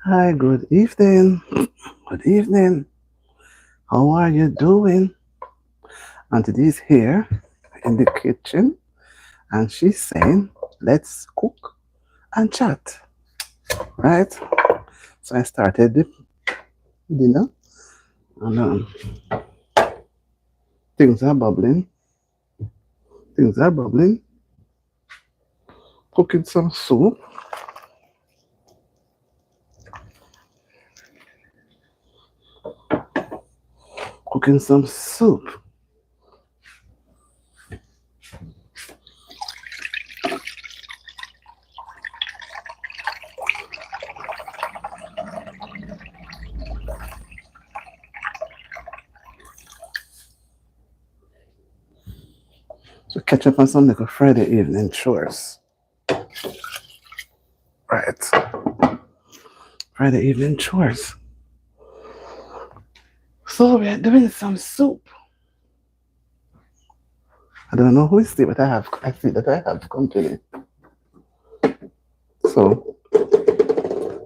Hi, good evening. Good evening. How are you doing? Auntie is here in the kitchen and she's saying, let's cook and chat, right? So I started the dinner and things are bubbling. Things are bubbling. Cooking some soup. Cooking some soup. So catch up on some little Friday evening chores. Right. Friday evening chores. So we're doing some soup. I don't know who is there, but I see that I have company. So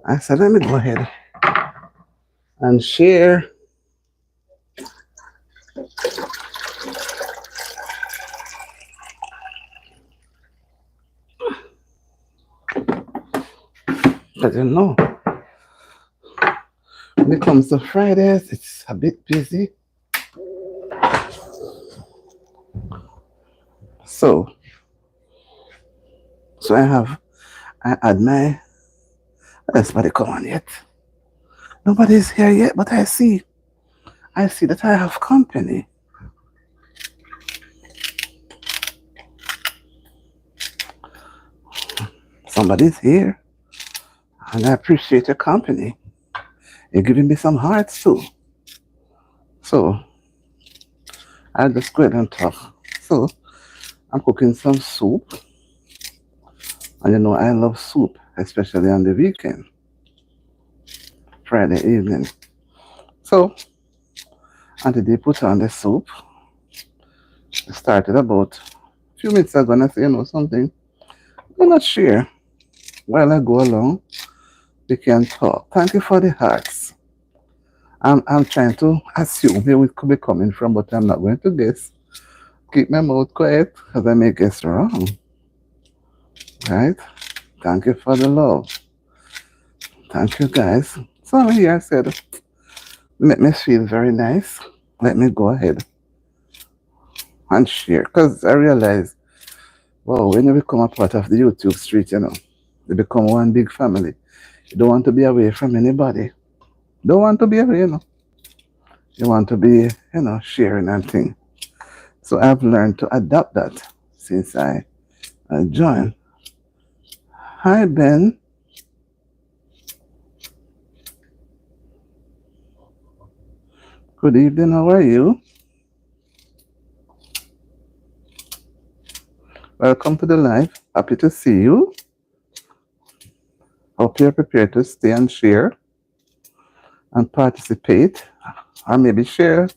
I said, let me go ahead and share. Because when it comes to Fridays, it's a bit busy. So, so I had my, there's nobody come on yet. Nobody's here yet, but I see that I have company. Somebody's here, and I appreciate your company. You're giving me some hearts too. So, I'll just go ahead and talk. So, I'm cooking some soup, and I love soup, especially on the weekend, Friday evening. So, Auntie they put on the soup. I started about a few minutes ago, and I say, something. I'm not sure. While I go along, we can talk. Thank you for the hearts. I'm trying to assume where we could be coming from, but I'm not going to guess. Keep my mouth quiet because I may guess wrong. Right? Thank you for the love. Thank you guys. So here I said, make me feel very nice. Let me go ahead and share. Because I realize, wow, when you become a part of the YouTube street, you become one big family. You don't want to be away from anybody. Don't want to be away. You want to be, sharing and thing. So I've learned to adapt that since I joined. Hi, Ben. Good evening. How are you? Welcome to the live. Happy to see you. Hope you're prepared to stay and share and participate, or maybe share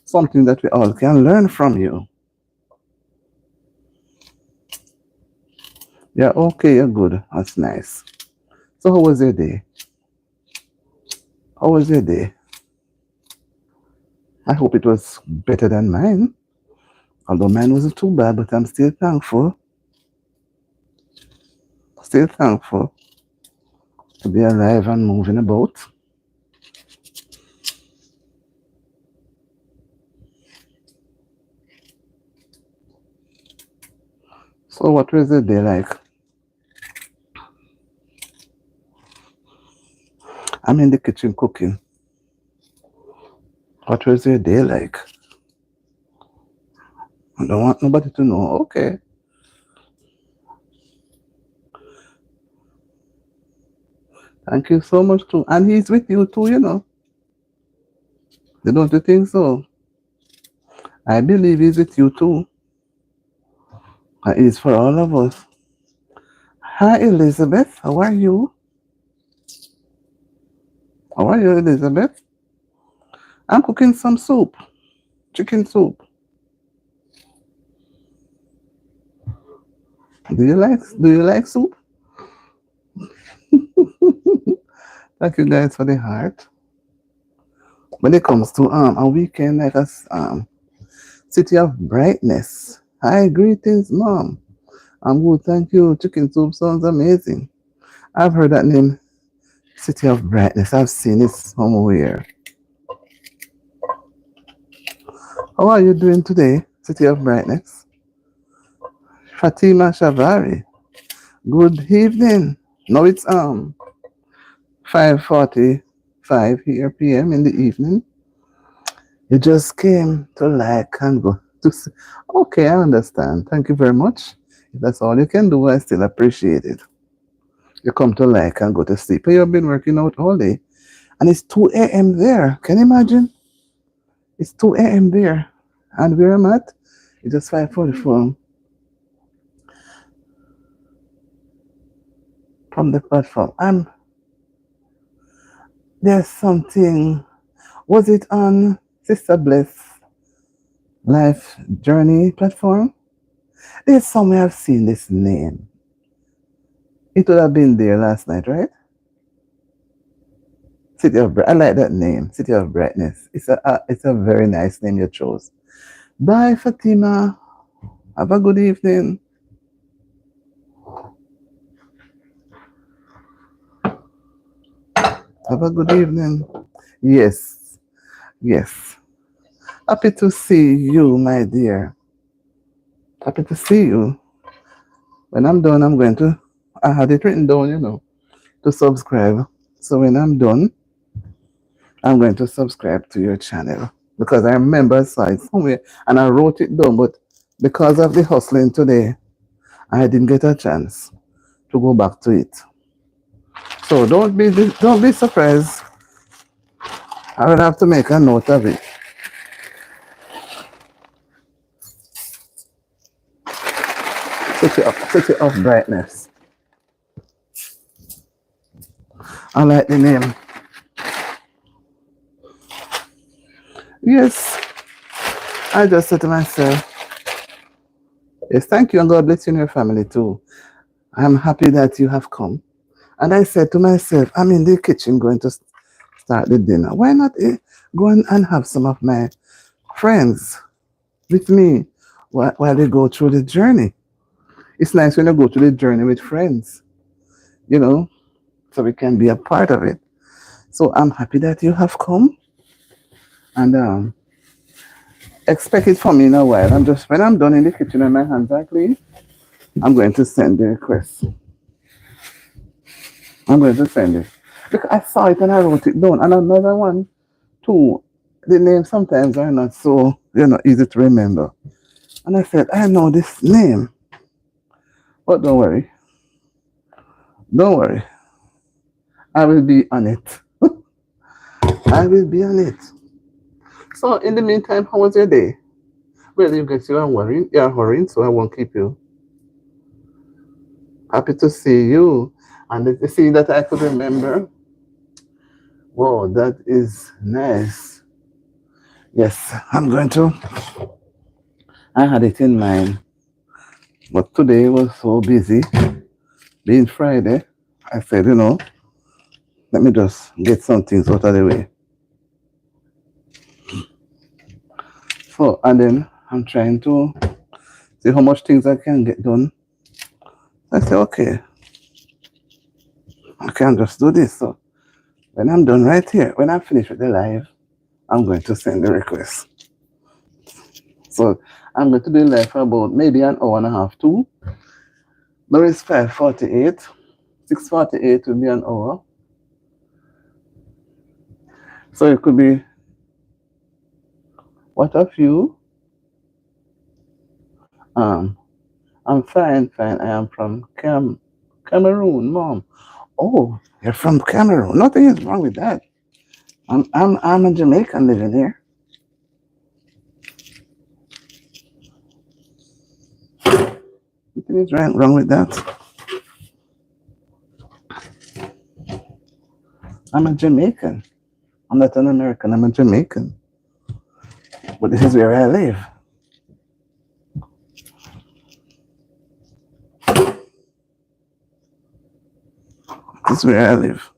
something that we all can learn from you. Yeah, okay, you're good. That's nice. So, how was your day? How was your day? I hope it was better than mine. Although mine wasn't too bad, but I'm still thankful. Still thankful to be alive and moving about. So, what was the day like? I'm in the kitchen cooking. What was your day like? I don't want nobody to know. Okay. Thank you so much too. And he's with you too. You don't you think so? I believe he's with you too. He's for all of us. Hi Elizabeth. How are you? How are you, Elizabeth? I'm cooking some soup. Chicken soup. Do you like soup? Thank you guys for the heart. When it comes to a weekend like us, City of Brightness. Hi, greetings, mom. I'm good, thank you. Chicken soup sounds amazing. I've heard that name, City of Brightness. I've seen it somewhere. How are you doing today, City of Brightness? Fatima Shavari. Good evening. Now it's 5:45 here PM in the evening. You just came to like and go to see. Okay, I understand. Thank you very much. If that's all you can do, I still appreciate it. You come to like and go to sleep. You've been working out all day. And it's 2 a.m. there. Can you imagine? It's 2 a.m. there. And where I'm at, it's just 5:44 from the platform. There's something. Was it on Sister Bliss Life Journey platform? There's somewhere I've seen this name. It would have been there last night, right? I like that name, City of Brightness. It's a very nice name you chose. Bye, Fatima. Have a good evening. Have a good evening. Yes, yes. Happy to see you, my dear. Happy to see you. When I'm done, I had it written down, to subscribe. So when I'm done, I'm going to subscribe to your channel because I remember I saw it somewhere and I wrote it down, but because of the hustling today, I didn't get a chance to go back to it. So don't be surprised. I will have to make a note of it. City of Brightness. I like the name. Yes, I just said to myself, yes, thank you, and God bless you and your family too. I'm happy that you have come. And I said to myself, I'm in the kitchen going to start the dinner. Why not go and have some of my friends with me while they go through the journey? It's nice when you go through the journey with friends, you know, so we can be a part of it. So I'm happy that you have come and expect it from me in a while. When I'm done in the kitchen and my hands are clean, I'm going to send the request. I'm going to send it. Because I saw it and I wrote it down. And another one, too, the names sometimes are not so, easy to remember. And I said, I know this name. But don't worry. Don't worry. I will be on it. I will be on it. So in the meantime, how was your day? Well, you guys, you're hurrying, so I won't keep you. Happy to see you. And to see that I could remember. Whoa, that is nice. Yes, I had it in mind. But today was so busy. Being Friday, I said, let me just get some things out of the way. So, and then I'm trying to see how much things I can get done. I said, okay, I can just do this. So when I'm done right here, when I'm finished with the live, I'm going to send the request. So I'm going to do live for about maybe an hour and a half, too. Now it's 5:48. 6:48 will be an hour. So it could be, what of you? I'm fine. I am from Cameroon, mom. Oh, you're from Cameroon. Nothing is wrong with that. I'm a Jamaican living here. Nothing is wrong with that. I'm a Jamaican. I'm not an American. I'm a Jamaican. But this is where I live. This is where I live.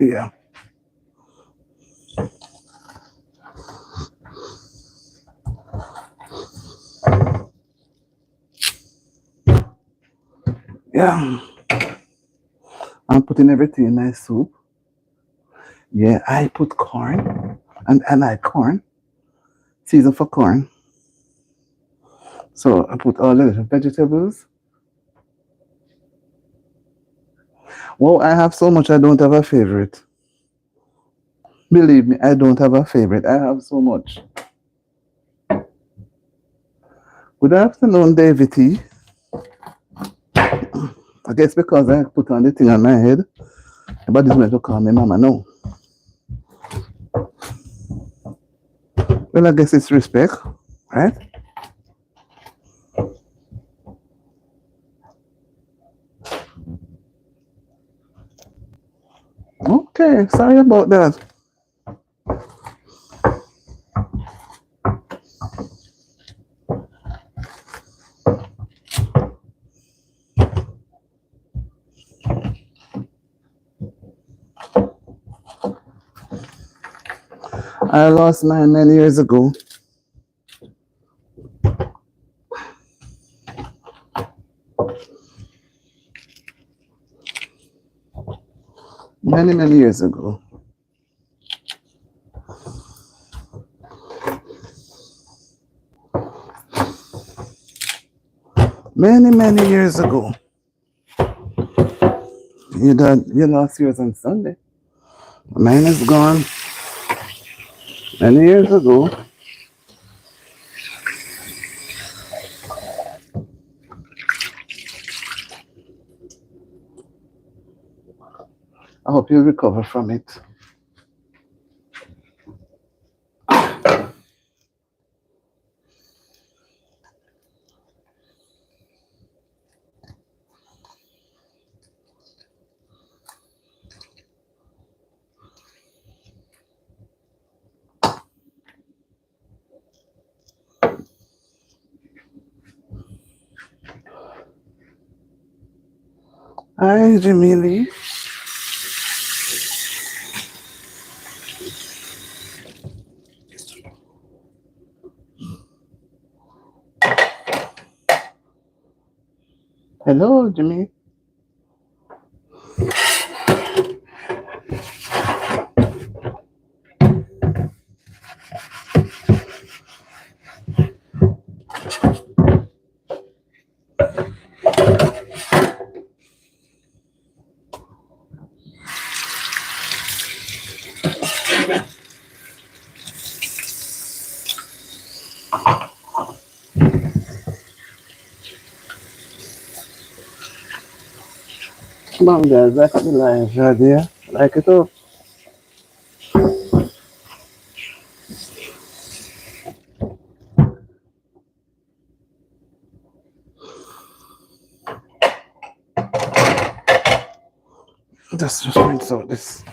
Yeah. Yeah. I'm putting everything in my soup. Yeah, I put corn, and I like corn, season for corn. So I put all the vegetables. Well, I have so much I don't have a favorite. Believe me, I don't have a favorite. I have so much. Good afternoon, David T. I guess because I put on the thing on my head, everybody's going to call me mama. No. Well, I guess it's respect, right? Okay, sorry about that. I lost mine many years ago. Many, many years ago. Many, many years ago. You lost yours on Sunday. Mine is gone many years ago. I hope you recover from it. Hi, Jimmy Lee. Hello, Jimmy. Come on, guys. That's the live right there. Like it up. Just rinse out this.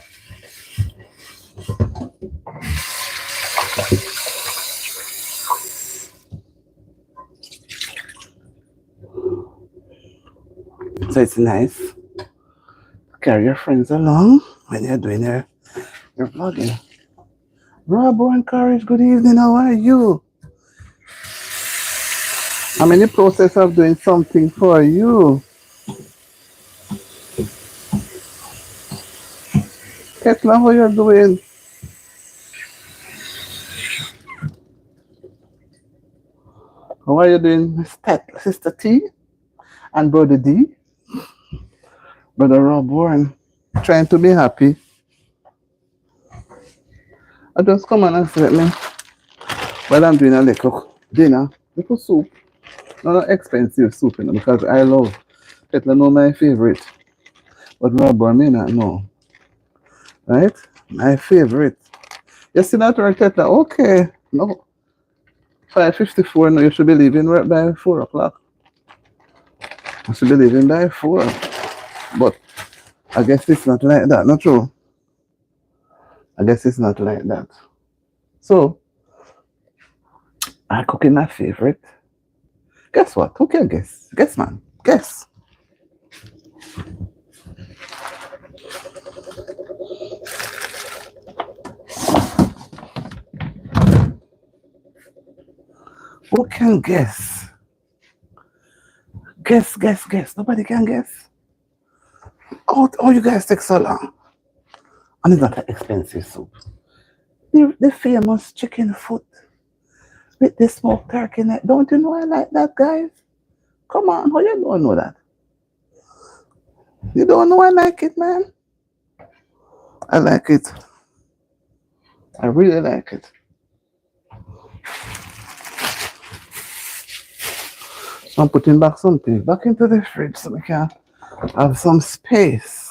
So it's nice to carry your friends along when you're doing your vlogging. Robo and Courage, good evening. How are you? I'm in the process of doing something for you. Ketla, how you doing? How are you doing, Sister T and Brother D? Brother Rob Warren, trying to be happy. I just come on and sit me while I'm doing a little dinner, little soup. Not expensive soup, you know, because I love Ketla, know my favorite. But Rob Warren may not know, right? My favorite. You see that right, Ketla? Okay. No. 5:54, no, you should be leaving right by 4 o'clock. I should be leaving by 4. But I guess it's not like that, not true. I guess it's not like that. So, I cooking my favorite. Guess what? Who can guess? Guess, man. Guess. Who can guess? Guess. Nobody can guess. Oh, you guys take so long. And it's not an expensive soup. The famous chicken foot with the smoked turkey neck. Don't you know I like that, guys? Come on, how you don't know that? You don't know I like it, man? I like it. I really like it. So I'm putting back something back into the fridge so we can have some space.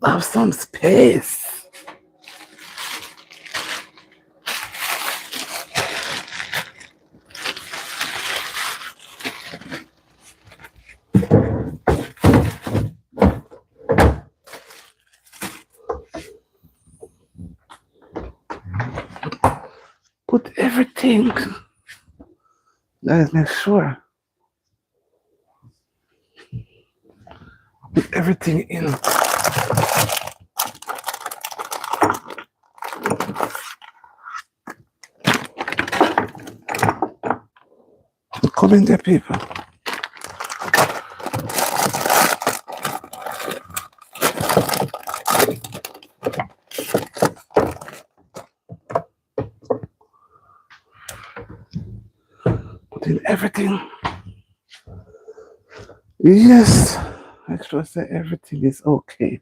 Have some space. Put everything. Guys, make sure. Put everything in. Come in there, people. Put in everything. Yes, make sure say everything is okay.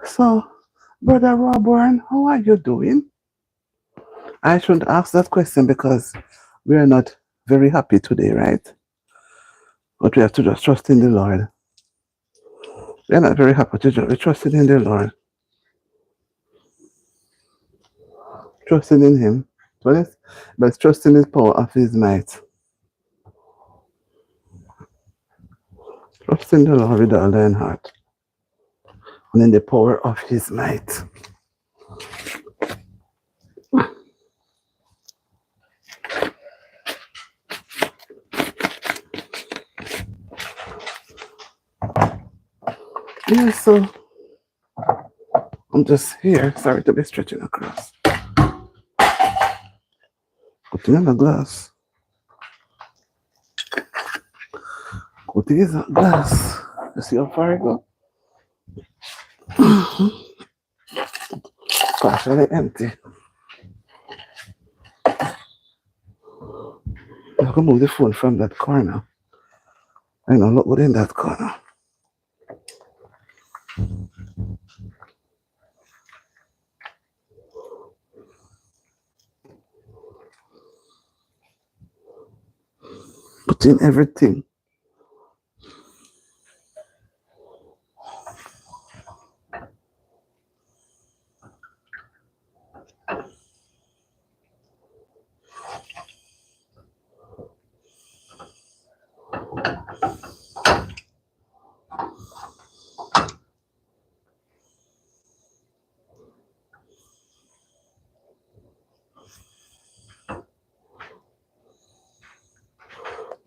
So, Brother Robert, how are you doing? I shouldn't ask that question because we are not very happy today, right? But we have to just trust in the Lord. We are not very happy today. We're trusting in the Lord. Trusting in Him. But trusting His power of His might. Trust in the Lord with all thine heart. And in the power of His might. Yeah, so I'm just here. Sorry to be stretching across. Putting in a glass. Putting in a glass. You see how far I go? Partially empty. I can move the phone from that corner. I know, look within that corner. Put in everything.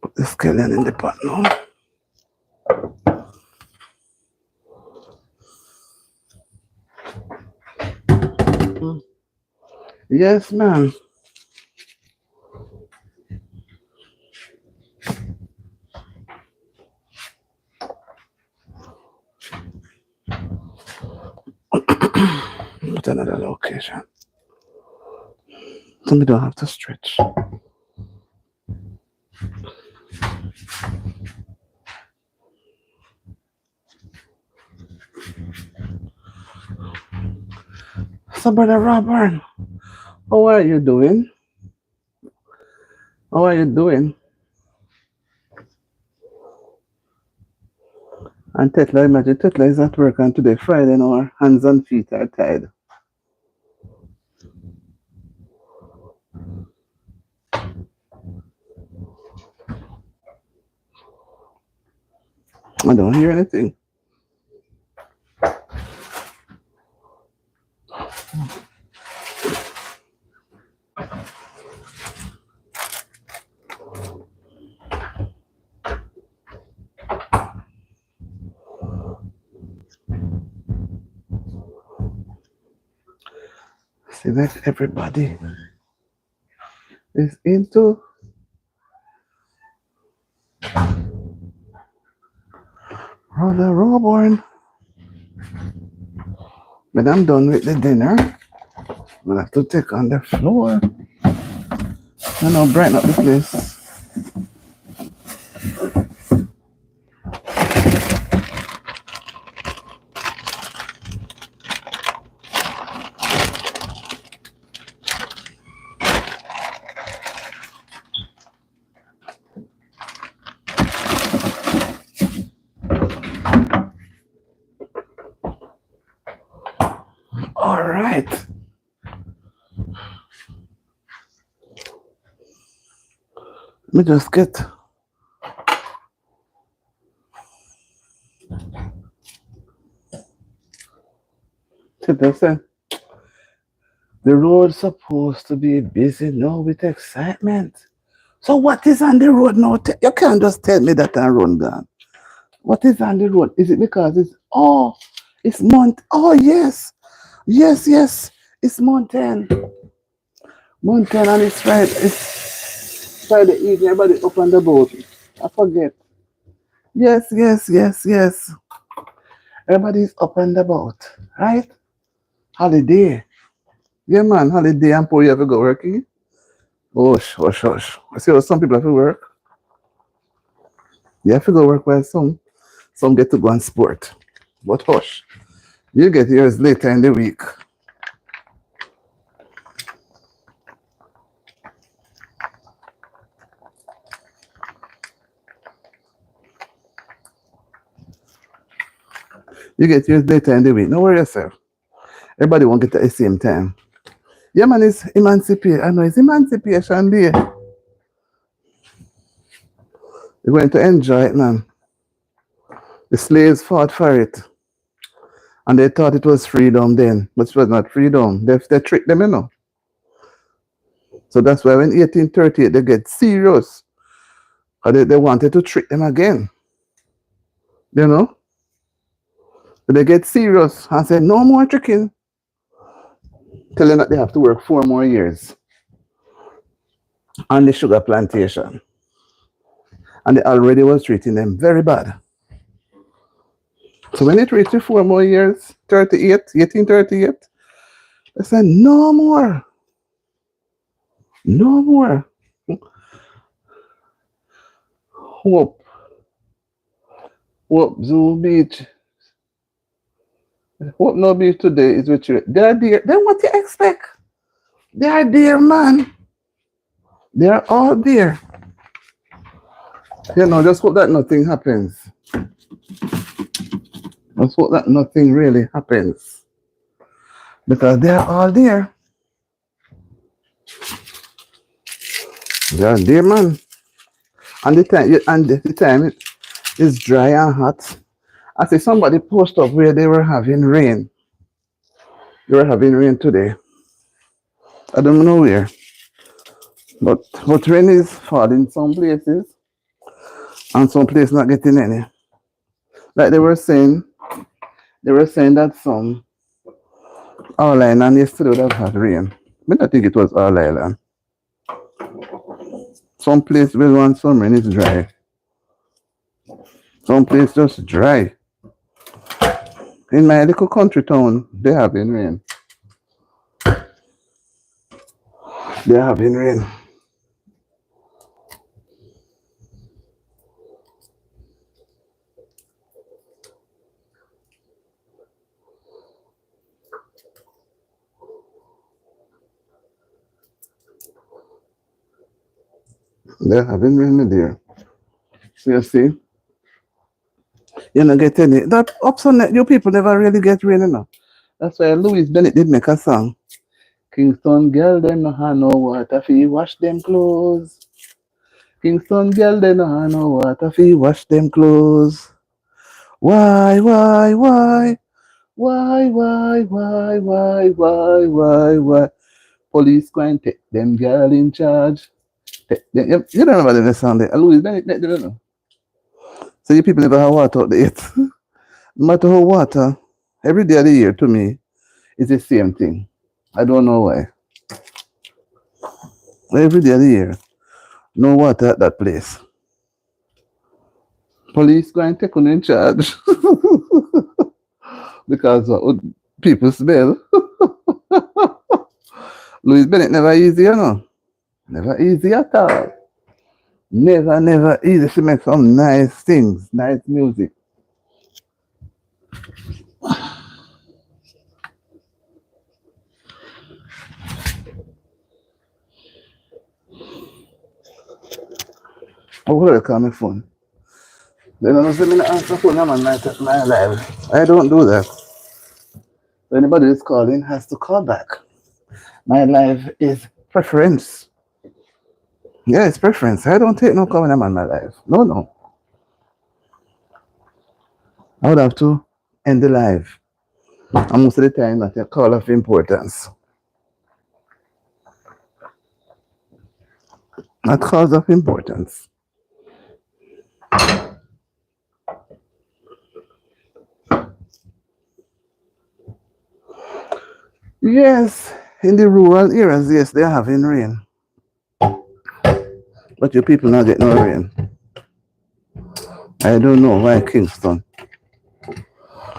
Put the scallion in the pot now. Yes, ma'am. Put another location. So we don't have to stretch. So, Brother Robert, how are you doing? How are you doing? And Tetla, imagine Tetla is at work and today, Friday, and our hands and feet are tied. I don't hear anything. See that everybody is into Brother Roborn. When I'm done with the dinner, we'll have to take on the floor. You know, brighten up the place. All right. Let me just get to this. The road's supposed to be busy now with excitement. So what is on the road now? You can't just tell me that I run gone. What is on the road? Is it because it's month? Oh yes, yes. It's mountain, mountain, and it's Friday. It's Friday evening. Everybody up on the boat. I forget. Yes. Everybody's up on the boat, right? Holiday. Yeah, man, holiday and poor you have to go working. Hush. I see how some people have to work. You have to go work while some get to go on sport. But hush, you get yours later in the week. You get yours later in the week. Don't worry yourself. Everybody won't get at the same time. Yeah, man, it's emancipation. I know it's emancipation day. You're going to enjoy it, man. The slaves fought for it. And they thought it was freedom then. But it was not freedom. They tricked them, you know. So that's why when 1838 they get serious. They wanted to trick them again. You know? But they get serious and say, no more tricking. Tell them that they have to work 4 more years on the sugar plantation. And they already was treating them very bad. So when it reached 4 more years, 1838, they said, no more. No more. Hope Zoo Beach. Hope No Beach today is with you. They are there. Then what you expect? They are there, man. They are all there. You know, just hope that nothing happens. Just hope that nothing really happens. Because they are all there. They are there, man. And the time it is dry and hot. I see somebody post up where they were having rain. They were having rain today. I don't know where. But rain is falling some places and some places not getting any. Like they were saying that some all island yesterday would have had rain. But I think it was all island. Some place will want some rain is dry. Some place just dry. In my little country town, they having rain. They having rain. They're having rain there. So you see, you don't get any. That ups on that, you people never really get rain enough. That's why Louis Bennett did make a song. Kingston girl, them no have no water fi wash them clothes. Kingston girl, they no have no water fi wash them clothes. Why? Why? Police go and take them girl in charge. You don't know about the song there. Louis Bennett, you don't know. So you people never have water out there yet. No matter how water, every day of the year to me is the same thing. I don't know why. Every day of the year, no water at that place. Police go and take on in charge because people smell. Louis Bennett never easy, you know. Never easy at all. Never, never easy. She makes some nice things, nice music. Oh, where call my phone? They don't say me not answer phone, I'm on my live. I don't do that. So anybody who's calling has to call back. My live is preference. Yeah, it's preference. I don't take no call when I'm on my live. No, no. I would have to end the live. And most of the time that a call of importance. Not calls of importance. Yes, in the rural areas, yes, they're having rain. But your people not get no rain. I don't know why Kingston.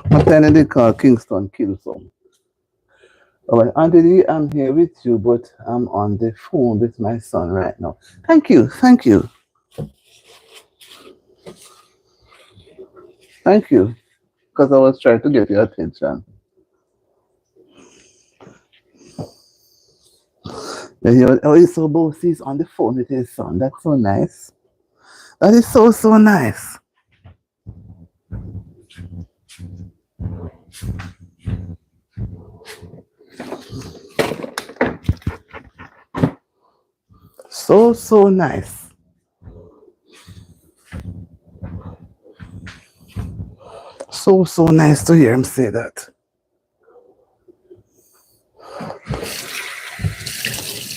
What time did they call Kingston kill some? Oh, well, Auntie, I'm here with you, but I'm on the phone with my son right now. Thank you, thank you, thank you. Because I was trying to get your attention. Oh, he's so bossy. He's on the phone with his son. That's so nice. That is so, so nice. So, so nice. So, so nice to hear him say that.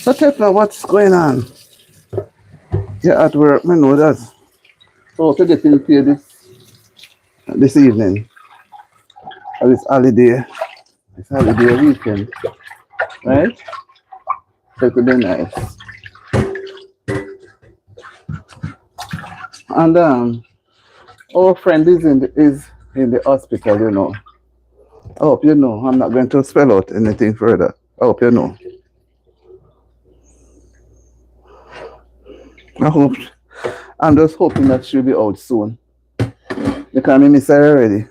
So, Tekla, what's going on? You're at work, I know that. So, to get in here this evening, or this holiday weekend, right? So, it could be nice. And our friend is in the hospital, you know. I hope you know. I'm not going to spell out anything further. I hope you know. I hope. I'm just hoping that she'll be out soon. Because I miss her already.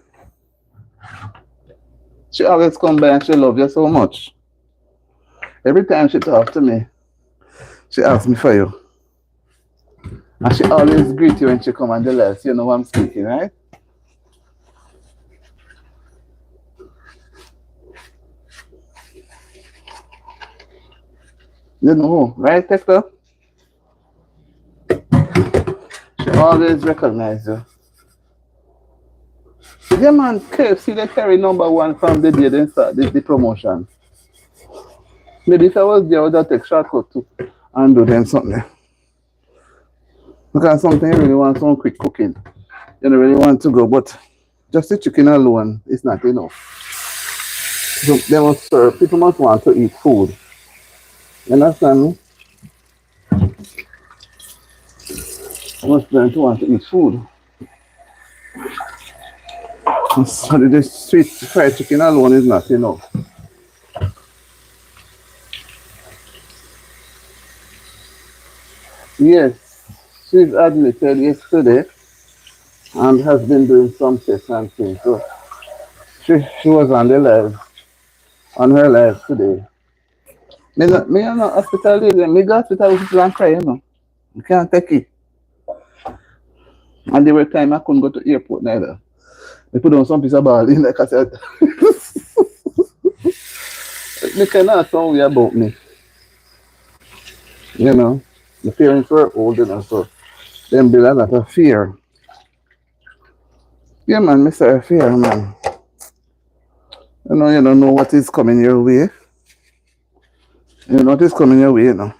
She always come by and she love you so much. Every time she talk to me, she asks me for you. And she always greet you when she come on the live. So you know what I'm speaking, right? You know, right, Hector? She always recognize you. Yeah, man, KFC, they carry #1 from the day they start the promotion. Maybe if I was there, I would have take shortcut too and do them something. Because something you really want some quick cooking. You don't really want to go, but just the chicken alone is not enough. So they must serve. People must want to eat food. You understand me? They must learn to want to eat food. So the sweet fried chicken alone is not enough. Yes, she's admitted yesterday and has been doing some tests and things. So she was on the live, on her live today. Me I'm not hospital lady. Me go hospital with people and cry, you know. You can't take it. And there were times I couldn't go to airport neither. They put on some piece of ball in like I said. They cannot tell me about me. You know. The parents were old enough, so them build a lot of fear. Yeah man, Mr. Fear man. You don't know what is coming your way. You know what is coming your way, you know.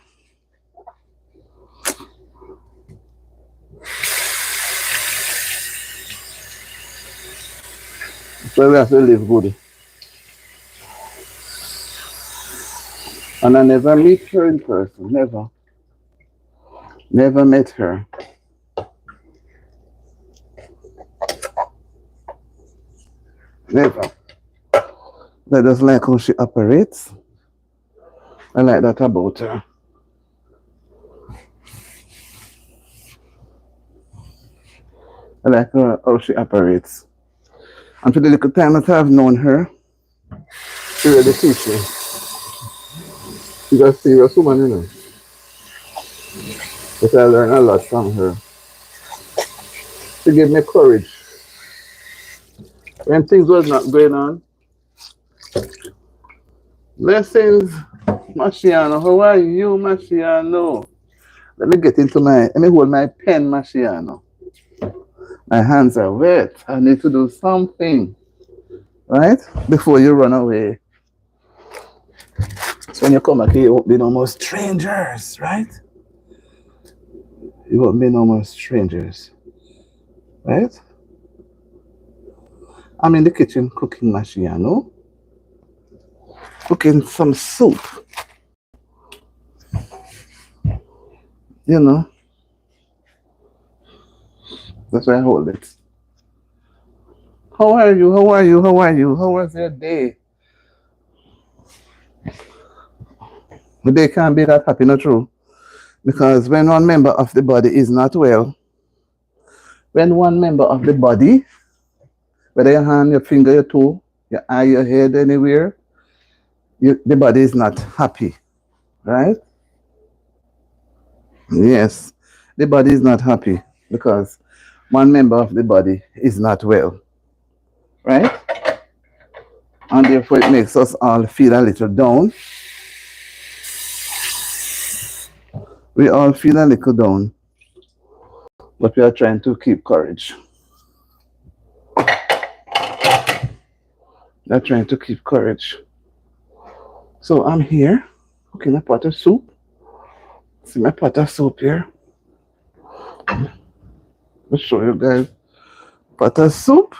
So we have to live good. And I never meet her in person. Never. Never met her. Never. I just like how she operates. I like that about her. I like her, how she operates. And for the little time that I've known her, she really teach me. She's a serious woman, you know. But I learned a lot from her. She gave me courage. When things was not going on, blessings, Marciano. How are you, Marciano? Let me hold my pen, Marciano. My hands are wet. I need to do something, right? Before you run away. So when you come back here, you won't be no more strangers, right? You won't be no more strangers, right? I'm in the kitchen cooking Marciano. Cooking some soup. You know, that's why I hold it. How are you? How are you? How are you? How was your day? The day can't be that happy, not true? Because when one member of the body is not well, when one member of the body, whether your hand, your finger, your toe, your eye, your head, anywhere, the body is not happy, right? Yes, the body is not happy because one member of the body is not well, right? And therefore it makes us all feel a little down. We all feel a little down, but we are trying to keep courage. We are trying to keep courage. So I'm here cooking a pot of soup. See my pot of soup here. I'll show you guys. Pot of soup.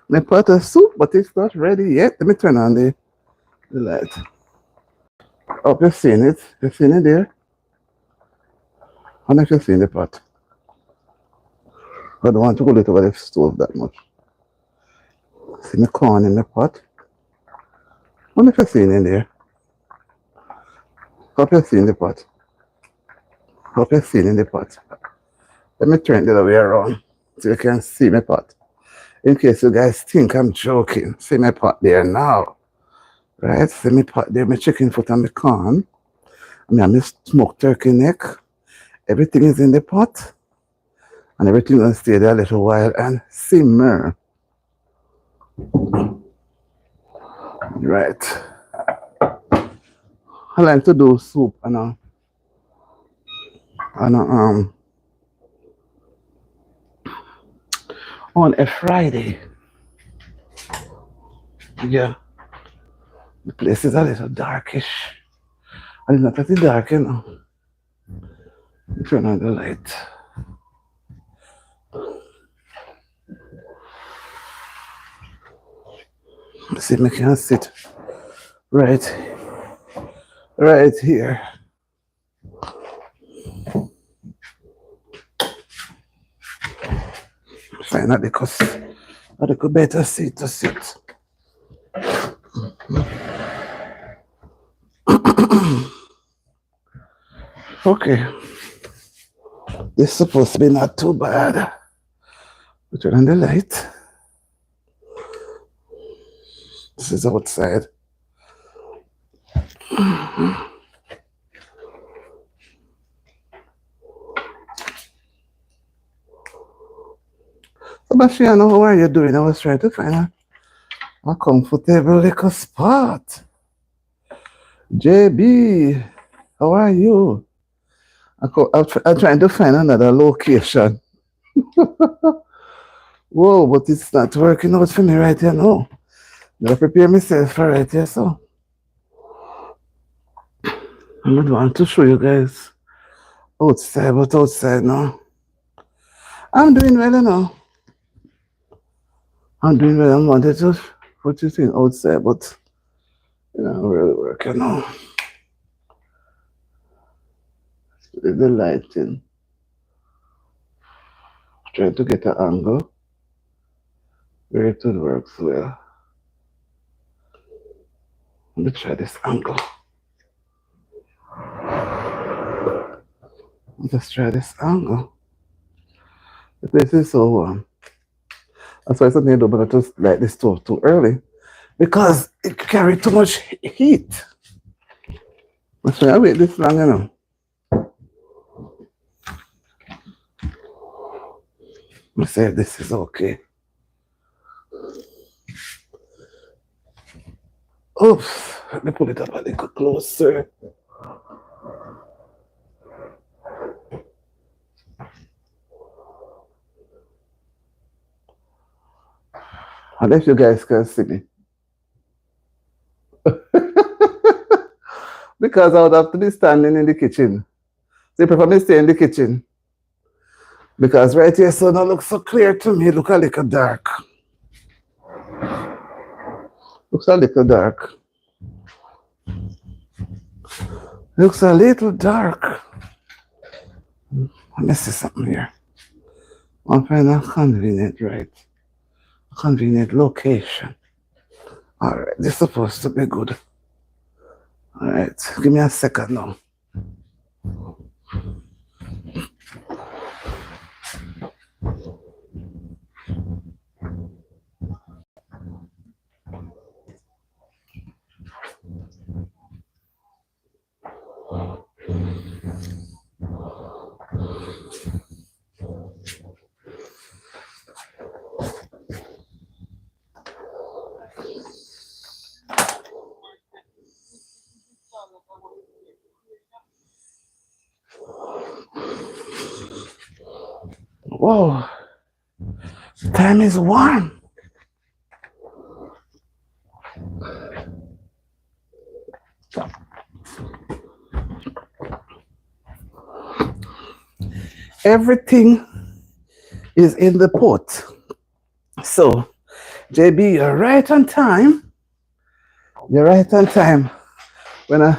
My pot of soup, but it's not ready yet. Let me turn on the light. Hope you've seen it. You've seen it there? I don't know if you've seen the pot. I don't want to hold it over the stove that much. See my corn in the pot. I don't know if you've seen it there. Hope you've seen the pot. Hope you've seen in the pot. Let me turn it the other way around so you can see my pot. In case you guys think I'm joking, see my pot there now. Right? See my pot there, my chicken foot and my corn. I have my smoked turkey neck. Everything is in the pot. And everything will stay there a little while and simmer. Right. I like to do soup on a Friday. Yeah. The place is a little darkish. I did not let it dark, you know. Turn on the light. See if I can sit right here. Find out because I could better seat to sit. Okay. This is supposed to be not too bad. Turn on the light. This is outside. Sebastiano, how are you doing? I was trying to find a comfortable little spot. JB, how are you? I'm trying to find another location. Whoa, but it's not working out for me right here now. I prepare myself for right here, so I'm not want to show you guys outside, but outside now. I'm doing well, you know. I'm doing well. I wanted to put you thing outside, but You know, really working now. The lighting. Trying to get an angle where it would work well. Let me try this angle. Let's try this angle. The place is so warm. That's why something I do, but I just light the stove too early because it carries too much heat. That's why I wait this long, you know. Let's see if this is okay. Oops, let me pull it up a little closer. Unless you guys can see me. Because I would have to be standing in the kitchen. They prefer me stay in the kitchen. Because right here, so now looks so clear to me. Look a little dark. Looks a little dark. Looks a little dark. Let me see something here. I'll find a convenient, right? A convenient location. All right, this is supposed to be good. All right, give me a second now. Whoa, the time is warm. Everything is in the pot. So, JB, you're right on time. You're right on time. When I,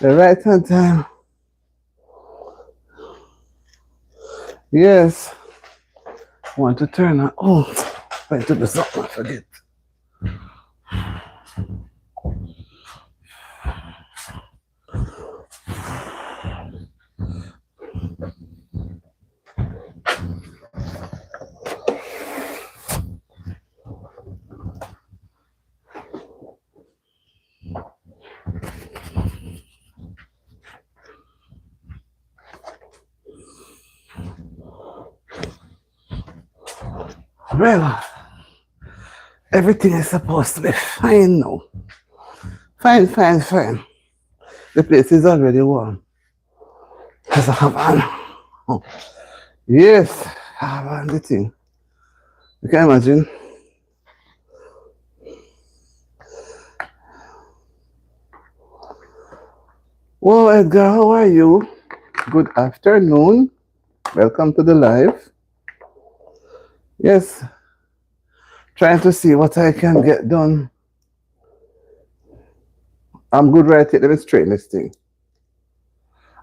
you're right on time. Yes. I want to turn on. Oh, I to do something, I forget. Well, everything is supposed to be fine now. Fine, fine, fine. The place is already warm. Because I have on. Oh. Yes, I have on the thing. You can imagine. Whoa, Edgar, how are you? Good afternoon. Welcome to the live. Yes, trying to see what I can get done. I'm good right here. Let me straighten this thing.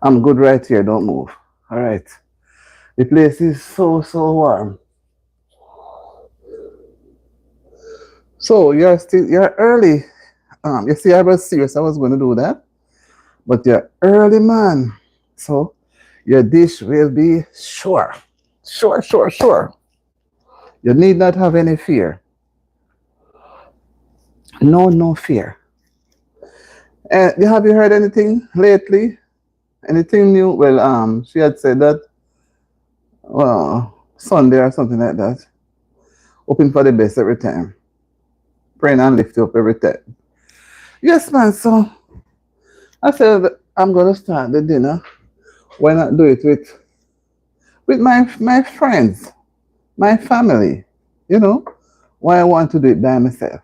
I'm good right here. Don't move. All right. The place is so warm. So you're early. You see, I was serious. I was going to do that, but you're early, man. So your dish will be sure. You need not have any fear. No fear. Have you heard anything lately? Anything new? Well, she had said that, well, Sunday or something like that. Hoping for the best every time. Praying and lift you up every time. Yes, man. So I said I'm gonna start the dinner. Why not do it with my friends, my family? You know, why I want to do it by myself?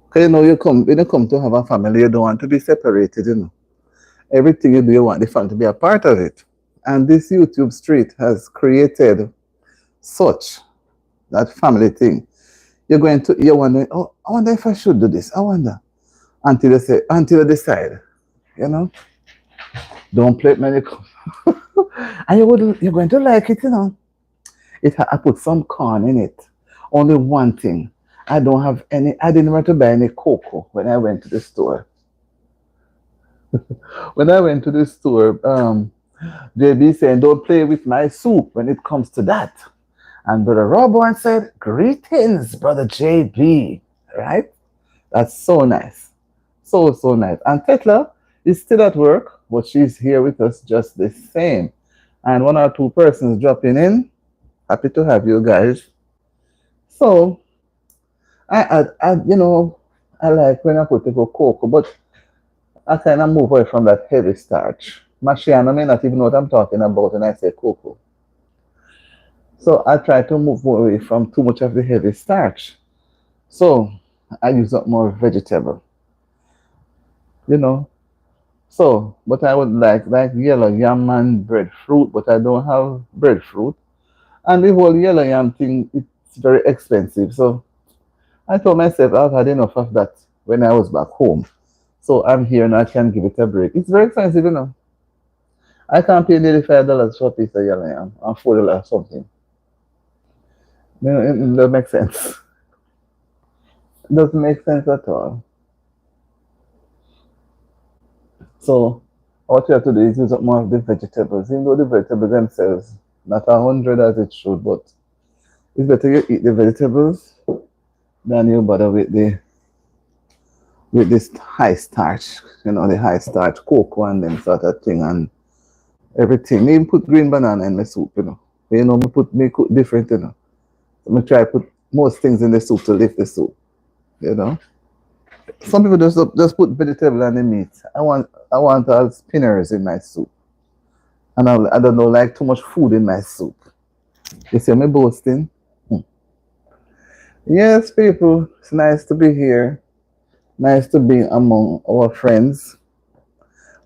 Because you know, when you come to have a family, you don't want to be separated. You know, everything you do, you want the family to be a part of it. And this YouTube street has created such that family thing. You're going to, you're wondering, oh, I wonder if I should do this. I wonder. Until you say, until you decide, you know, don't play many. And you're going to like it, you know. I put some corn in it. Only one thing. I don't have any, I didn't want to buy any cocoa when I went to the store. When I went to the store, JB saying, don't play with my soup when it comes to that. And Brother Robert said, greetings, Brother JB. Right? That's so nice. So, so nice. And Tetla is still at work, but she's here with us just the same. And one or two persons dropping in. Happy to have you guys. So, you know, I like when I put the cocoa, but I kind of move away from that heavy starch. Marciano may not even know what I'm talking about when I say cocoa. So I try to move away from too much of the heavy starch. So I use up more vegetable, you know. So, but I would like yellow yam and breadfruit, but I don't have breadfruit. And the whole yellow yam thing, it's very expensive. So I told myself I've had enough of that when I was back home. So I'm here and I can give it a break. It's very expensive, you know. I can't pay nearly $5 for a piece of yellow yam or $4 something. You know, it doesn't make sense. It doesn't make sense at all. So what you have to do is use up more of the vegetables, even though the vegetables themselves not 100 as it should, but it's better you eat the vegetables than you bother with this high starch, you know, the high starch cocoa and them sort of thing and everything. Me even put green banana in my soup, you know. You know, me cook different, you know. So I try to put most things in the soup to lift the soup, you know. Some people just put vegetable and the meat. I want all spinners in my soup. And I don't know, like too much food in my soup. You see me boasting? Hmm. Yes, people, it's nice to be here. Nice to be among our friends,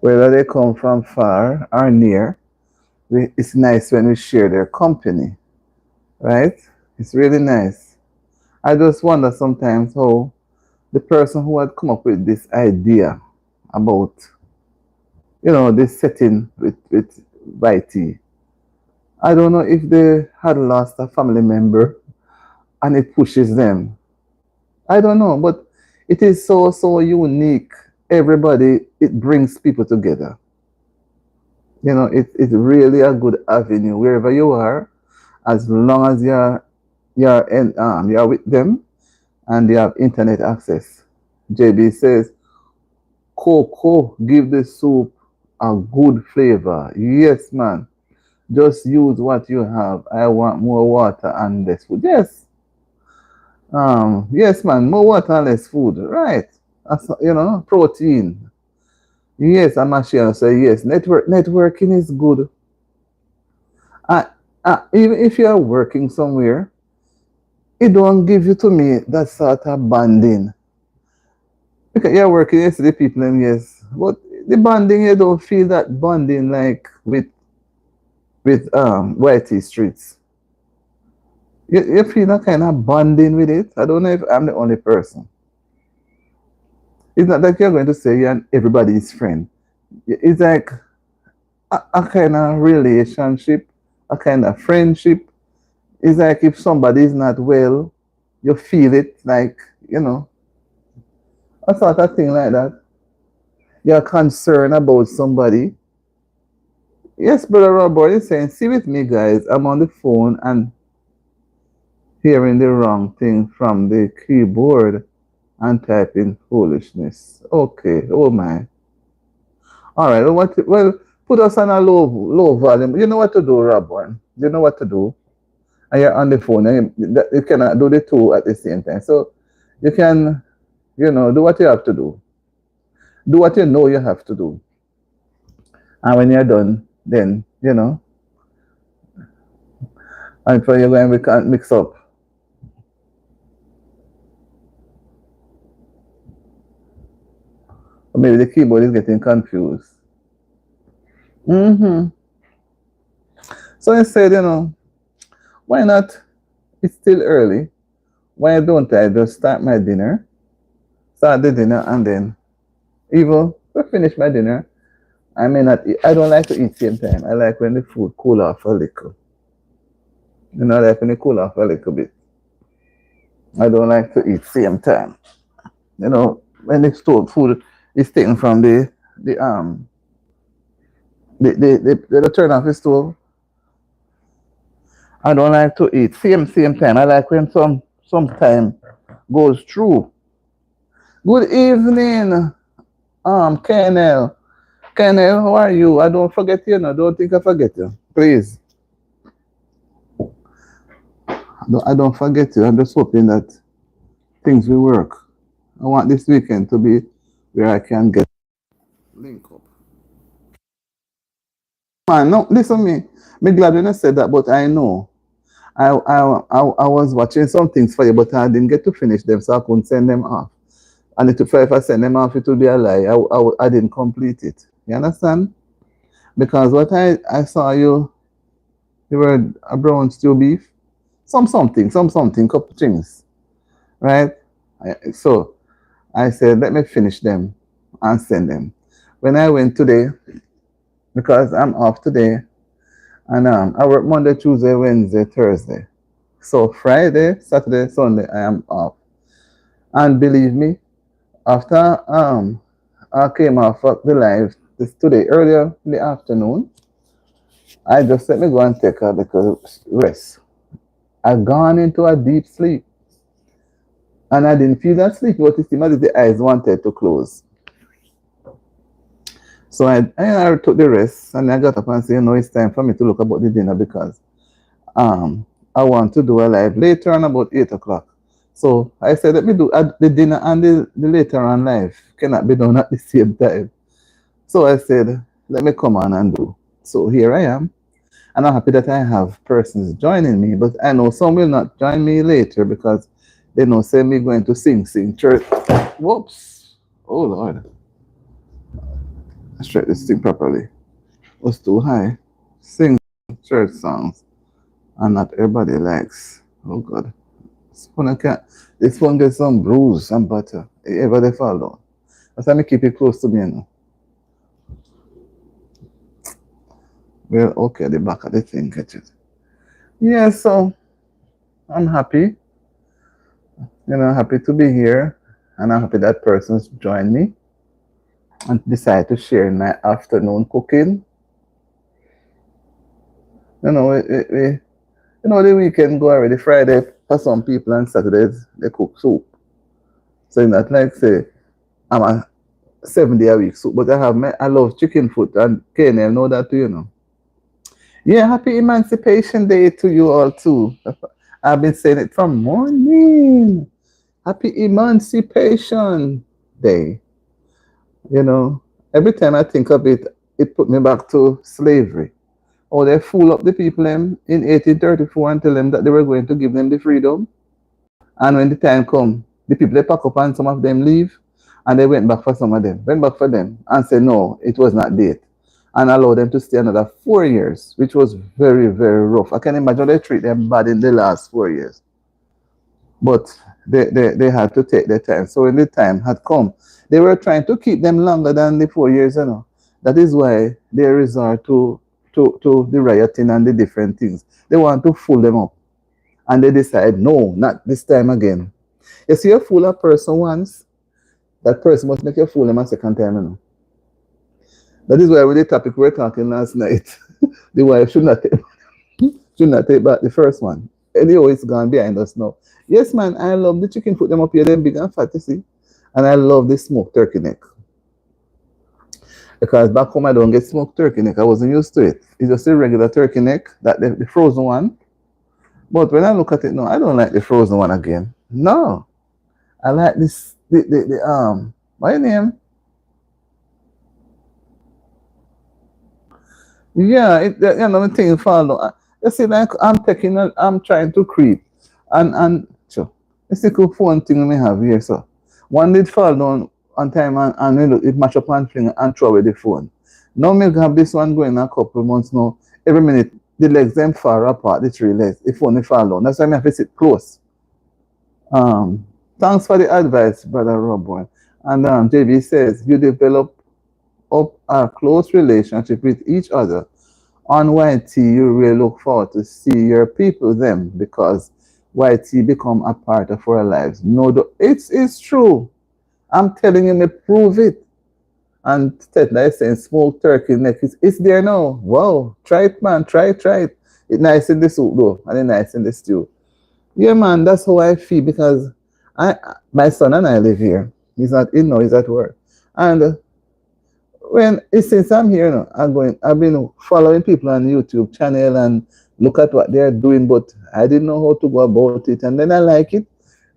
whether they come from far or near. It's nice when we share their company, right? It's really nice. I just wonder sometimes how the person who had come up with this idea about, you know, this setting with YT, I don't know if they had lost a family member and it pushes them. I don't know, but it is so, so unique. Everybody, it brings people together. You know, it's really a good avenue wherever you are, as long as you're with them and they have internet access. JB says, cocoa give the soup a good flavor. Yes, man. Just use what you have. I want more water and less food. Yes. Yes, man. More water and less food. Right. That's, you know, protein. Yes, I'm actually say yes. Networking is good. Uh, even if you are working somewhere, it don't give you to me that sort of bonding. Because you're working, you see the people, and yes, but the bonding you don't feel that bonding like with YT Streets. You feel that kind of bonding with it. I don't know if I'm the only person. It's not like you're going to say you're everybody's friend. It's like a kind of relationship, a kind of friendship. It's like if somebody is not well, you feel it like, you know, a sort of thing like that. You're concerned about somebody. Yes, Brother Robert is saying, see with me, guys, I'm on the phone and hearing the wrong thing from the keyboard and typing foolishness. Okay, oh my. All right, well, put us on a low volume. You know what to do, Robert. You know what to do. And you're on the phone, and you cannot do the two at the same time. So you can, you know, do what you have to do. Do what you know you have to do. And when you're done, then, you know, and for you when we can't mix up. Or maybe the keyboard is getting confused. Mm-hmm. So I said, you know, why not? It's still early. why don't I just start my dinner, start the dinner, and then even to finish my dinner, I may not eat. I don't like to eat same time. I like when the food cool off a little. You know, I like when it cool off a little bit. I don't like to eat same time. You know, when the stored food is taken from the turn off the stove, I don't like to eat same time. I like when some time goes through. Good evening, Kennel. Kennel, how are you? I don't forget you, no. Don't think I forget you. Please. I don't forget you. I'm just hoping that things will work. I want this weekend to be where I can get link up. Man, no, listen to me. Me glad when I said that, but I know. I was watching some things for you, but I didn't get to finish them, so I couldn't send them off. And if I send them off, it would be a lie. I didn't complete it. You understand? Because what I saw you were a brown stew beef, something, couple things, right? So I said, let me finish them and send them. When I went today, because I'm off today, and I work Monday, Tuesday, Wednesday, Thursday. So Friday, Saturday, Sunday, I am off. And believe me, after I came off of the live this today, earlier in the afternoon, I just let me go and take a little rest. I gone into a deep sleep. And I didn't feel that sleep, but it's imagine the eyes wanted to close. So I took the rest and I got up and said, you know, it's time for me to look about the dinner because I want to do a live later on about 8 o'clock. So I said, let me do the dinner and the later on live cannot be done at the same time. So I said, let me come on and do. So here I am. And I'm happy that I have persons joining me, but I know some will not join me later because they know say me going to sing church. Whoops. Oh Lord. I straight this thing properly. It was too high. Sing church songs. And not everybody likes. Oh God. This one gets some bruise and butter. Ever they fall down. That's why I keep it close to me, you know. Well, okay, the back of the thing catches. Yeah, so I'm happy. You know, happy to be here. And I'm happy that person's joined me and decided to share my afternoon cooking. You know, the weekend go already. Friday for some people and Saturdays they cook soup. So it's not like say I'm a 7 day a week soup, but I love chicken foot and KNL know that too, you know. Yeah, happy Emancipation Day to you all too. I've been saying it from morning. Happy Emancipation Day. You know, every time I think of it, it put me back to slavery. Oh, they fool up the people in 1834 and tell them that they were going to give them the freedom. And when the time come, the people they pack up and some of them leave, and they went back for some of them. Went back for them and said no, it was not date. And allowed them to stay another 4 years, which was very, very rough. I can imagine they treat them bad in the last 4 years. But they had to take their time. So when the time had come, they were trying to keep them longer than the 4 years, you know. That is why they resort to the rioting and the different things. They want to fool them up. And they decide, no, not this time again. You see, you fool a person once, that person must make you fool them a second time, you know. That is why with the topic we were talking last night, the wife should not take back the first one. Anyway, it's gone behind us now. Yes, man, I love the chicken foot them up here, them big and fat, you see. And I love the smoked turkey neck. Because back home I don't get smoked turkey neck. I wasn't used to it. It's just a regular turkey neck, that the frozen one. But when I look at it now, I don't like the frozen one again. No. I like this what's your name? Yeah, you know the thing fall down. You see, like I'm trying to creep. And so it's a cool phone thing we have here, so. One did fall down on time and it match up and thing and throw away the phone. Now me have this one going a couple months now. Every minute the legs them far apart, the three legs. The phone they fall down. That's why I have to sit close. Um, Thanks for the advice, Brother Robert. And JB says you develop up a close relationship with each other. On YT, you really look forward to see your people them because YT become a part of our lives. No, it's true. I'm telling you, me prove it. And Ted like saying smoked turkey neck. It's there now. Wow. Try it, man. Try it. It's nice in the soup though, and it's nice in the stew. Yeah, man, that's how I feel because I my son and I live here. He's not in now, he's at work. And when since I'm here now, I've been following people on YouTube channel and look at what they're doing, but I didn't know how to go about it. And then I like it.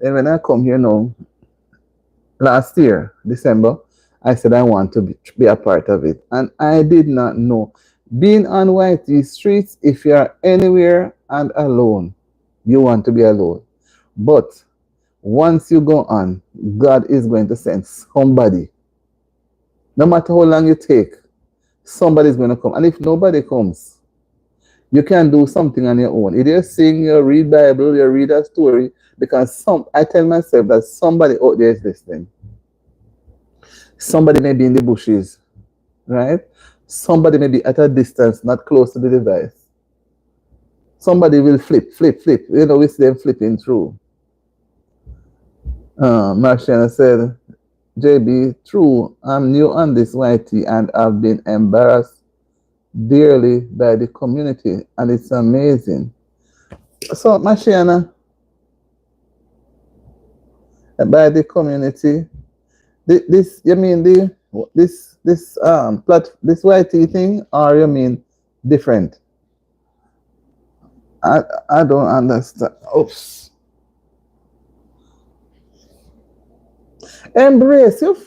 And when I come here now, last year, December, I said I want to be a part of it. And I did not know. Being on Whitey streets, if you are anywhere and alone, you want to be alone. But once you go on, God is going to send somebody. No matter how long you take, somebody's going to come. And if nobody comes, you can do something on your own. Either sing, you read Bible, you read a story, because I tell myself that somebody out there is listening. Somebody may be in the bushes, right? Somebody may be at a distance, not close to the device. Somebody will flip. You know, we see them flipping through. Marciana said, JB, true, I'm new on this YT and I've been embarrassed dearly by the community and it's amazing. So, Marciana, by the community, this you mean this YT thing, or you mean different? I don't understand. Oops. Embrace you.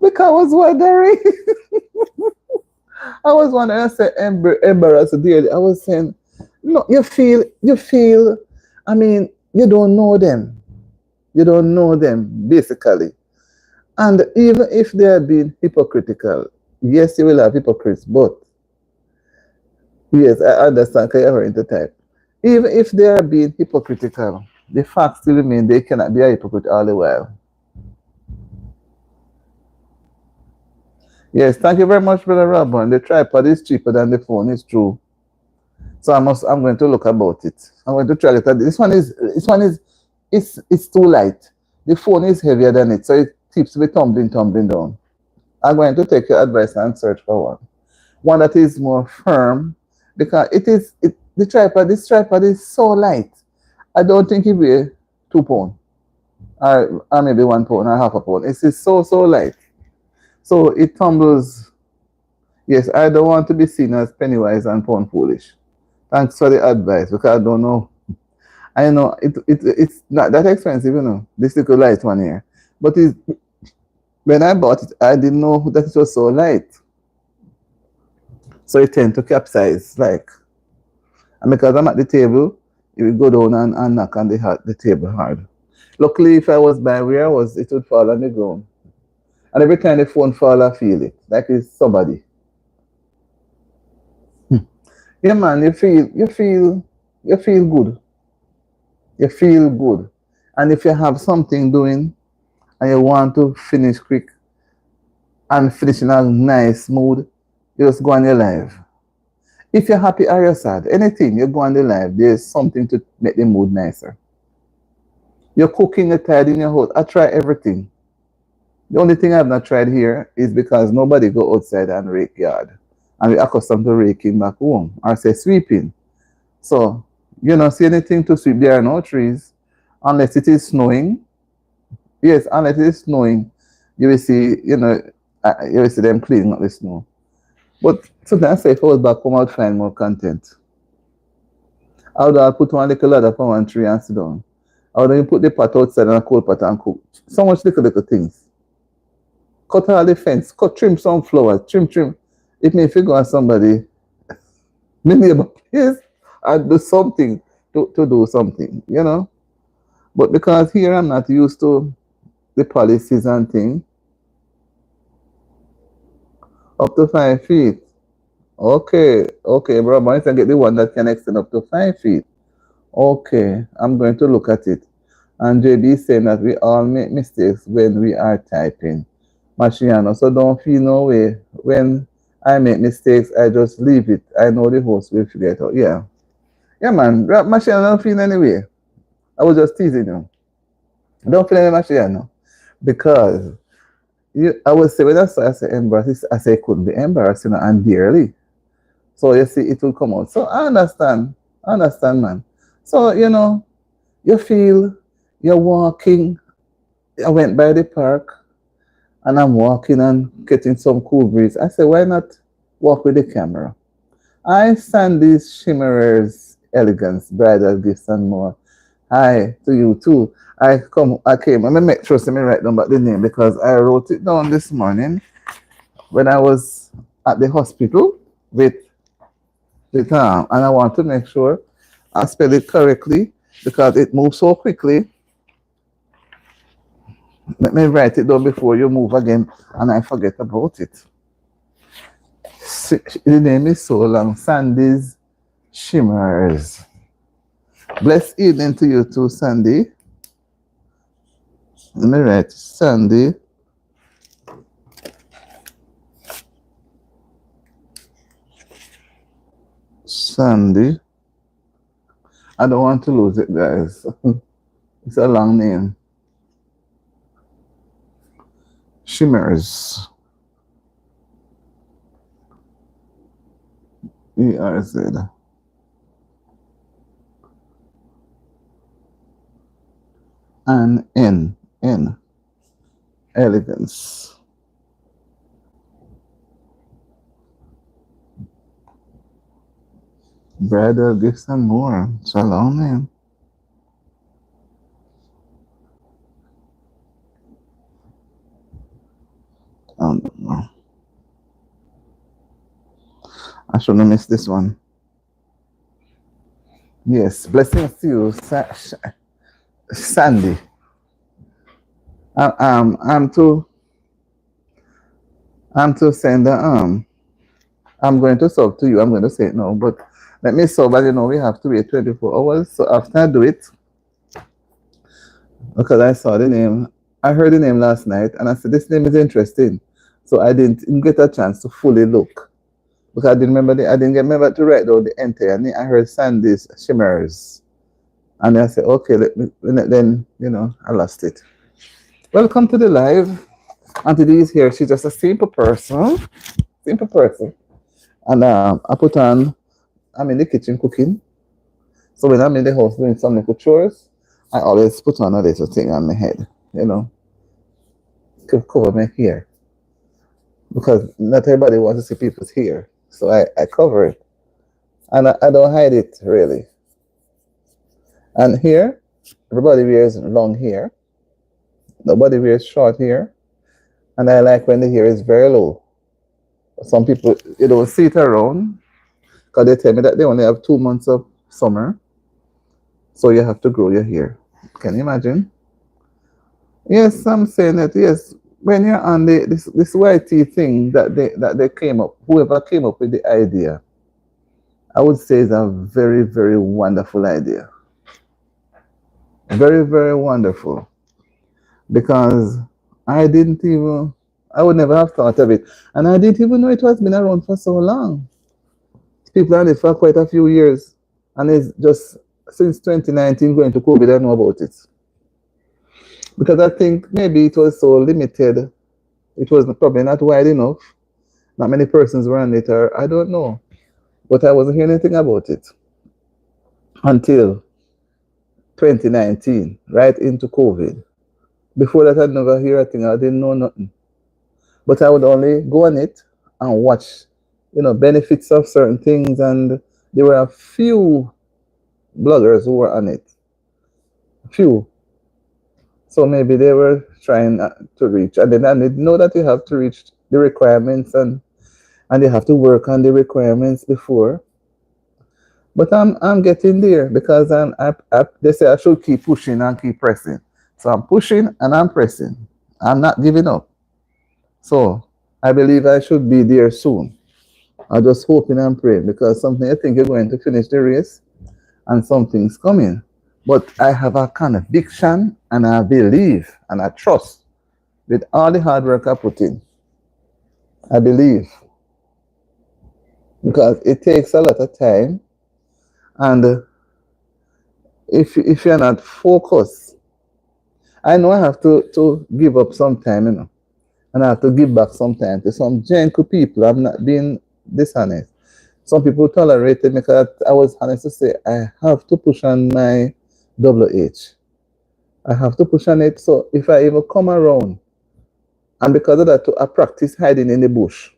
Because I was wondering. I was wondering. I said embarrassed dearly. I was saying, no, you feel. I mean, you don't know them. You don't know them basically. And even if they are being hypocritical, yes, you will have hypocrites, but yes, I understand. Can you ever into type? Even if they are being hypocritical, the fact still remain they cannot be a hypocrite all the while. Yes, thank you very much, Brother Robin. The tripod is cheaper than the phone, it's true. So I'm going to look about it. I'm going to try it. This one is it's too light. The phone is heavier than it, so it keeps me tumbling down. I'm going to take your advice and search for one that is more firm, because this tripod is so light. I don't think it weighs 2 pounds, or maybe 1 pound or half a pound. It's so light. So it tumbles. Yes, I don't want to be seen as penny-wise and pound foolish. Thanks for the advice, because I don't know. I know it's not that expensive, you know, this little light one here. But when I bought it, I didn't know that it was so light. So it tend to capsize, like, and because I'm at the table, it would go down and knock on the table hard. Luckily, if I was by where I was, it would fall on the ground. And every time the phone fall, I feel it, like it's somebody. Yeah, man, you feel good. You feel good. And if you have something doing and you want to finish quick and finish in a nice mood, you just go on your live. If you're happy or you're sad, anything, you go on the live, there's something to make the mood nicer. You're cooking, you're tired in your house. I try everything. The only thing I've not tried here is because nobody go outside and rake yard. And we're accustomed to raking back home or say sweeping. So you don't see anything to sweep. There are no trees unless it is snowing. Yes, unless it is snowing, you will see, you will see them cleaning up the snow. But sometimes if I was back home, I'd find more content. I would put one little ladder from one tree and sit down. I would put the pot outside and a cold pot and cook. So much little things. Cut all the fence, trim some flowers, trim. It may figure on somebody, my neighbor place, and do something to do something, you know. But because here I'm not used to the policies and things, up to 5 feet. Okay, bro, but I can get the one that can extend up to 5 feet. Okay, I'm going to look at it. And JB is saying that we all make mistakes when we are typing. Machiano, so don't feel no way. When I make mistakes, I just leave it. I know the host will figure it out. Yeah. Yeah, man. Machiano, don't feel any way. I was just teasing you. Don't feel any Machiano. Because I would say when I say embarrassing, I say it couldn't be embarrassing and dearly. So you see, it will come out. So I understand, man. So you feel you're walking. I went by the park and I'm walking and getting some cool breeze. I said, why not walk with the camera? I Sandy's Shimmerers Elegance, Bridal Gifts and More. Hi to you too. I came, I'm make sure me write down about the name because I wrote it down this morning when I was at the hospital with and I want to make sure I spell it correctly because it moves so quickly. Let me write it down before you move again and I forget about it. The name is so long. Sandy's Shimmers. Blessed evening to you too, Sandy. Let me write Sandy. Sandy. I don't want to lose it, guys. It's a long name. Shimmers. ERZ. And N. Elegance. Bridal Gifts and More. It's a long name. No. I shouldn't miss this one. Yes, blessings to you, Sandy. I'm to send the I'm going to sub to you. I'm going to say it now, but let me sub, but we have to wait 24 hours. So after I do it, because I saw the name, I heard the name last night, and I said this name is interesting. So I didn't get a chance to fully look because I didn't remember to write down the entire name. I heard Sandy's Shimmers, and I said, okay, then I lost it. Welcome to the live. Auntie D is here. She's just a simple person, and I put on. I'm in the kitchen cooking, so when I'm in the house doing some little chores, I always put on a little thing on my head, to cover my hair. Because not everybody wants to see people's hair. So I cover it. And I don't hide it, really. And here, everybody wears long hair. Nobody wears short hair. And I like when the hair is very low. Some people, you don't see it around because they tell me that they only have 2 months of summer. So you have to grow your hair. Can you imagine? Yes, I'm saying that, yes. When you're on this YT thing that they came up, whoever came up with the idea, I would say it's a very, very wonderful idea. Very, very wonderful. Because I would never have thought of it. And I didn't even know it has been around for so long. People on it for quite a few years. And it's just since 2019 going to COVID, I know about it. Because I think maybe it was so limited. It was probably not wide enough. Not many persons were on it, or I don't know. But I wasn't hearing anything about it until 2019, right into COVID. Before that, I'd never hear a thing. I didn't know nothing. But I would only go on it and watch, benefits of certain things. And there were a few bloggers who were on it. Few. So maybe they were trying to reach. And then I didn't know that you have to reach the requirements and they have to work on the requirements before. But I'm getting there because they say I should keep pushing and keep pressing. So I'm pushing and I'm pressing. I'm not giving up. So I believe I should be there soon. I'm just hoping and praying because something I think you're going to finish the race and something's coming. But I have a conviction and I believe and I trust with all the hard work I put in. I believe because it takes a lot of time, and if you're not focused, I know I have to give up some time, and I have to give back some time to some gentle people. I'm not being dishonest. Some people tolerated me because I was honest to say I have to push on my WH. I have to push on it. So if I even come around, and because of that, I practice hiding in the bush.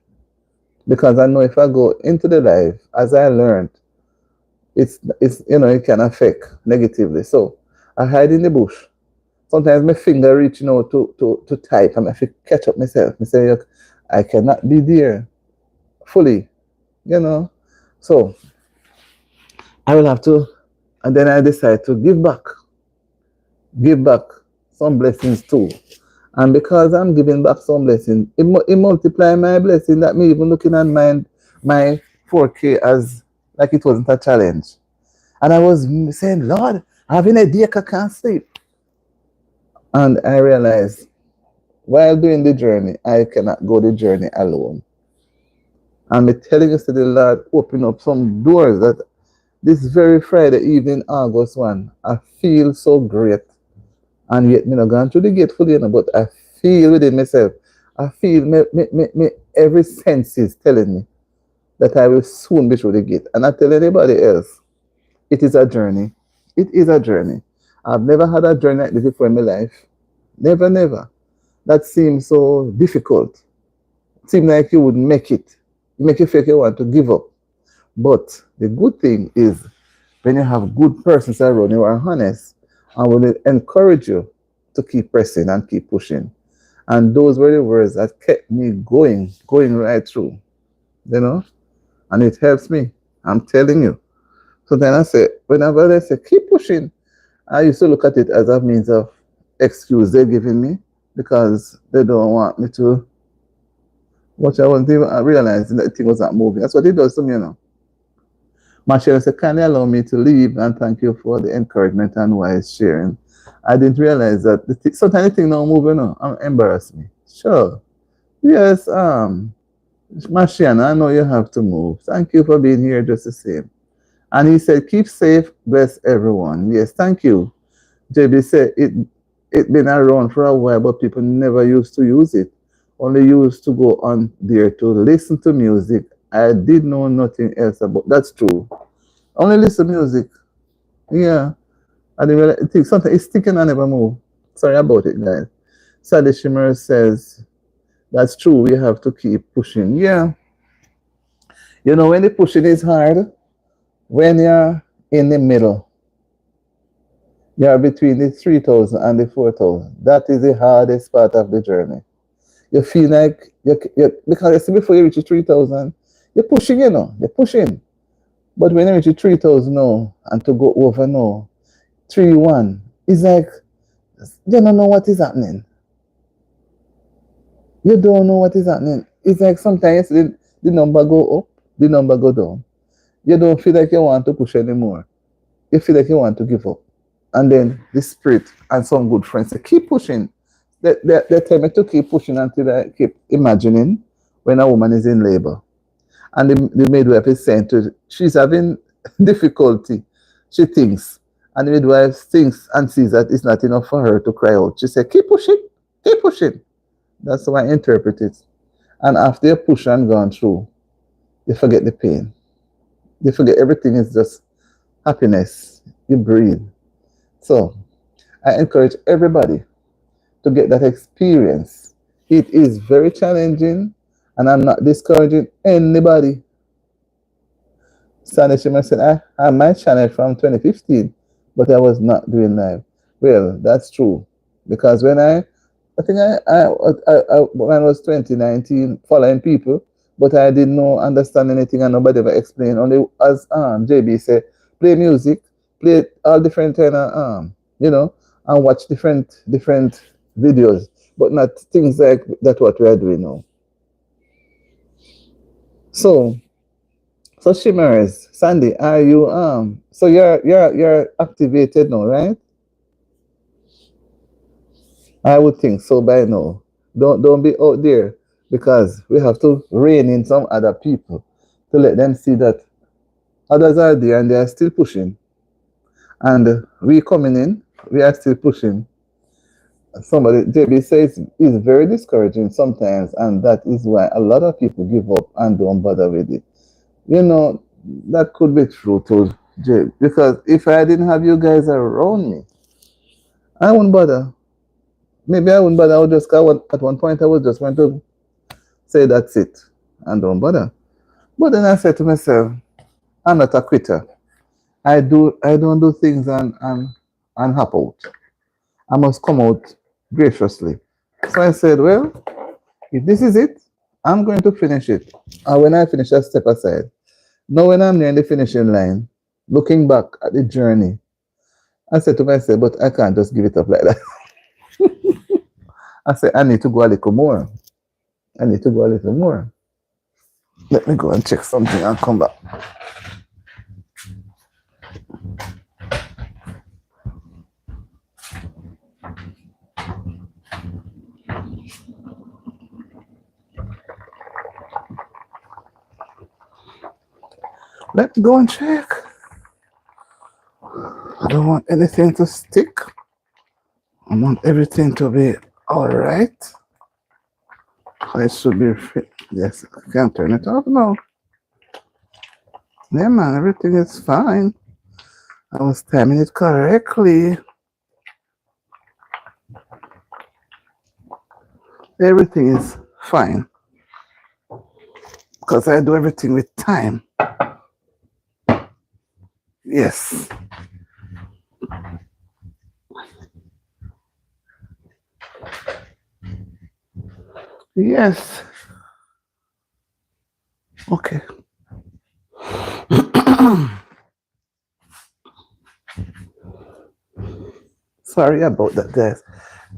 Because I know if I go into the life, as I learned, it's it can affect negatively. So I hide in the bush. Sometimes my finger reaching out to type, and I have to catch up myself. I say, look, I cannot be there fully, So I will have to, and then I decide to give back some blessings too. And because I'm giving back some blessings, it multiply my blessing. That me even looking at my 4K as like it wasn't a challenge. And I was saying, Lord, having a day I can't sleep. And I realized while doing the journey, I cannot go the journey alone. And me telling you to the Lord, open up some doors that this very Friday evening, August 1, I feel so great. And yet, me not gone through the gate fully, but I feel within myself. I feel me every sense is telling me that I will soon be through the gate. And I tell anybody else, it is a journey. It is a journey. I've never had a journey like this before in my life. Never, never. That seems so difficult. It seems like you would make it. You make you feel like you want to give up. But the good thing is when you have good persons around you who are honest and will encourage you to keep pressing and keep pushing. And those were the words that kept me going right through. And it helps me. I'm telling you. So then I say, whenever they say, keep pushing, I used to look at it as a means of excuse they're giving me because they don't want me to watch. I wasn't even realizing that the thing was not moving. That's what it does to me, Marshall said, kindly allow me to leave and thank you for the encouragement and wise sharing. I didn't realize that sometimes the thing not moving, embarrass me. Sure. Yes, Marciana, I know you have to move. Thank you for being here just the same. And he said, keep safe, bless everyone. Yes, thank you. JB said it been around for a while, but people never used to use it. Only used to go on there to listen to music. I did know nothing else about. That's true. Only listen to music. Yeah. I didn't really think something is sticking and never move. Sorry about it, guys. Sadie Shimmer says, that's true. We have to keep pushing. Yeah. When the pushing is hard, when you're in the middle, you're between the 3,000 and the 4,000. That is the hardest part of the journey. You feel like, because you see before you reach the 3,000, you're pushing, you're pushing. But when you reach the 3,000 now, and to go over now, 3-1, it's like, you don't know what is happening. You don't know what is happening. It's like sometimes the number go up, the number go down. You don't feel like you want to push anymore. You feel like you want to give up. And then the spirit and some good friends say, keep pushing. They tell me to keep pushing until I keep imagining when a woman is in labor. And the midwife is saying to her, she's having difficulty, she thinks. And the midwife thinks and sees that it's not enough for her to cry out. She said, keep pushing, keep pushing. That's how I interpret it. And after you push and gone through, you forget the pain. You forget everything is just happiness. You breathe. So I encourage everybody to get that experience. It is very challenging, and I'm not discouraging anybody. Sandy Shimmer said, I had my channel from 2015, but I was not doing live. Well, that's true. Because when I think when I was 2019, following people, but I didn't understand anything and nobody ever explained. Only as JB said, play music, play all different kind of, and watch different videos, but not things like that what we are doing now. So So Shimmers, Sandy, are you so you're activated now, right? I would think so by now. Don't be out there because we have to rein in some other people to let them see that others are there and they are still pushing. And we coming in, we are still pushing. Somebody, JB says, it's very discouraging sometimes, and that is why a lot of people give up and don't bother with it. You know, that could be true too, Jay, because if I didn't have you guys around me, I wouldn't bother. Maybe I wouldn't bother. I would just, at one point, I was just going to say that's it and don't bother. But then I said to myself, I'm not a quitter. I don't do things and hop out. I must come out graciously. So I said, well, if this is it, I'm going to finish it. And when I finish, I step aside. Now, when I'm near the finishing line, looking back at the journey, I said to myself, but I can't just give it up like that. I said, I need to go a little more. I need to go a little more. Let me go and check something and come back. Let's go and check. I don't want anything to stick. I want everything to be all right. I should be fit. Yes, I can't turn it off now. Yeah, man, everything is fine. I was timing it correctly. Everything is fine because I do everything with time. Yes. Yes. Okay. Sorry about that, guys.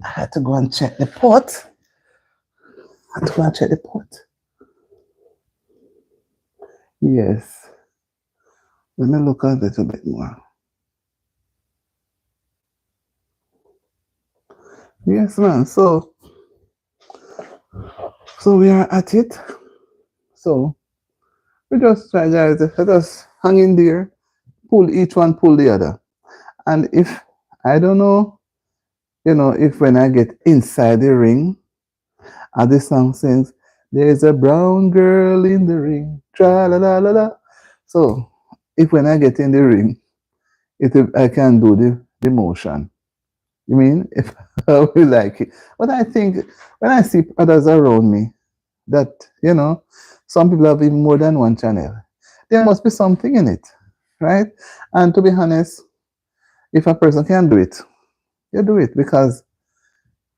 I had to go and check the port. I had to go and check the port. Yes. Let me look a little bit more. Yes, man. So we are at it. So we just try, guys. Let us hang in there. Pull each one, pull the other. And if I don't know, if when I get inside the ring, and the song sings, "There's a brown girl in the ring, tra la la la la." So if when I get in the ring, I can do the motion. You mean if I will like it? But I think when I see others around me, that some people have even more than one channel. There must be something in it, right? And to be honest, if a person can do it, you do it because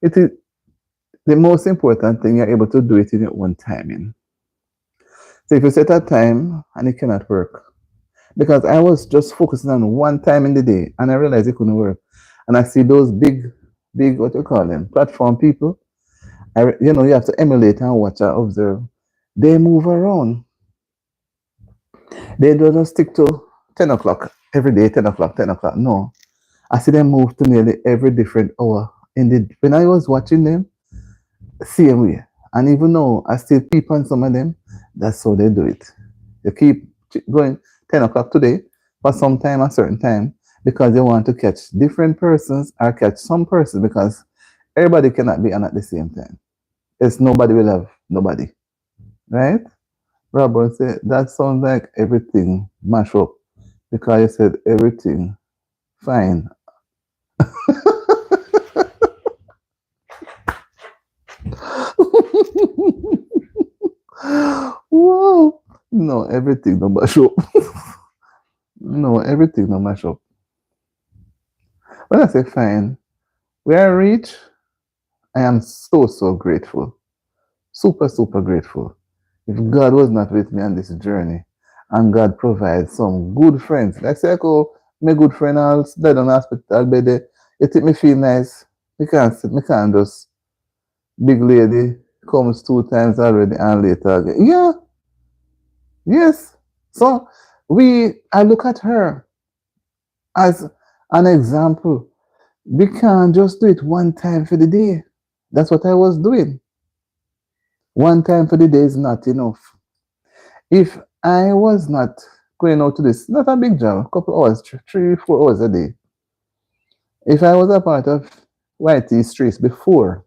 it is the most important thing. You're able to do it in your own timing. So if you set a time and it cannot work, because I was just focusing on one time in the day and I realized it couldn't work. And I see those big, what you call them, platform people. You have to emulate and watch and observe. They move around. They don't just stick to 10 o'clock every day, 10 o'clock, 10 o'clock. No. I see them move to nearly every different hour. When I was watching them, same way. And even though I still peep on some of them, that's how they do it. You keep going 10 o'clock today for some time, a certain time, because they want to catch different persons or catch some person because everybody cannot be on at the same time. It's nobody will have nobody. Right? Robert said that sounds like everything mash up because you said everything fine. Wow. No, everything no mash up. No, everything no mash up. When I say fine, where I reach, I am so grateful. Super, super grateful. If God was not with me on this journey, and God provides some good friends, like say, oh, my good friend, I'll stay on hospital bed there. It make me feel nice. Me can't just big lady comes 2 times already and later again. Yeah, yes. So I look at her as an example. We can't just do it one time for the day. That's what I was doing. One time for the day is not enough. If I was not going out to this, not a big job, a couple hours, 3, 4 hours a day. If I was a part of YT Streets before,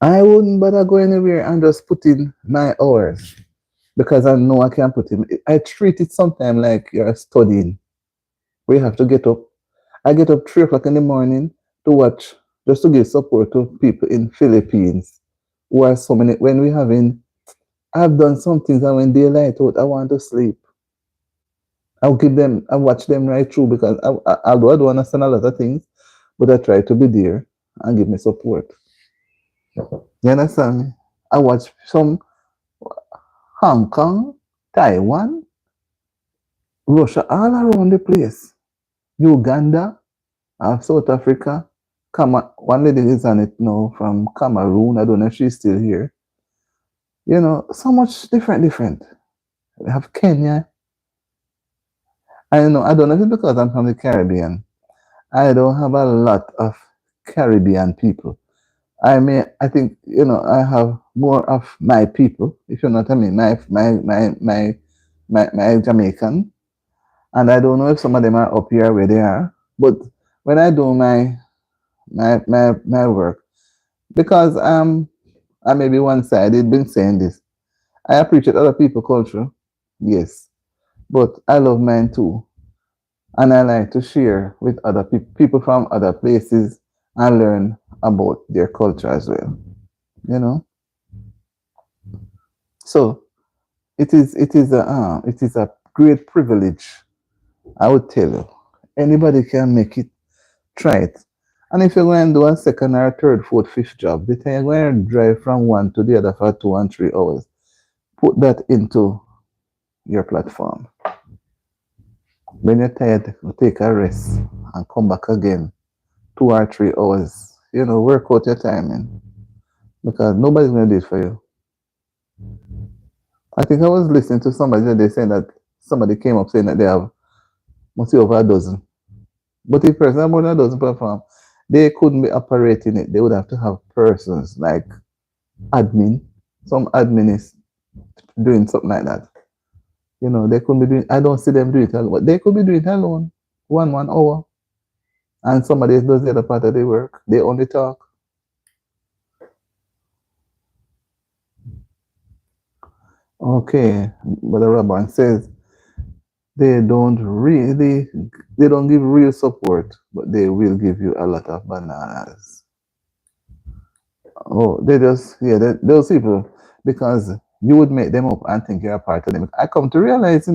I wouldn't bother go anywhere and just put in my hours because I know I can put in. I treat it sometimes like you're studying. We have to get up. I get up 3 o'clock in the morning to watch, just to give support to people in Philippines who are so many. When we having, I've done some things and when daylight out, I want to sleep. I watch them right through because although I don't understand a lot of things, but I try to be there and give me support. You understand me? I watch some Hong Kong, Taiwan, Russia, all around the place. Uganda, South Africa. One lady is on it now from Cameroon. I don't know if she's still here. You know, so much different. We have Kenya. I don't know if it's because I'm from the Caribbean. I don't have a lot of Caribbean people. I think, I have more of my people, if you know what I mean, my Jamaican. And I don't know if some of them are up here where they are. But when I do my work, because I may be one-sided, been saying this. I appreciate other people's culture, yes, but I love mine too, and I like to share with other people from other places and learn about their culture as well. You know, so it is a great privilege. I would tell you, anybody can make it. Try it. And if you're going to do a second or third, fourth, fifth job, the time you're going to drive from one to the other for 2 and 3 hours, put that into your platform. When you're tired, take a rest and come back again 2 or 3 hours. Work out your timing because nobody's going to do it for you. I think I was listening to somebody today saying that somebody came up saying that they have must be over a dozen. But if person have more than a dozen platform, they couldn't be operating it. They would have to have persons like admin. Some admin is doing something like that. They couldn't be doing. I don't see them do it alone, but they could be doing it alone, one hour, and somebody else does the other part of the work. They only talk. Okay, Brother Rabban says they don't give real support, but they will give you a lot of bananas. Oh, those people, because you would make them up and think you're a part of them. I come to realize,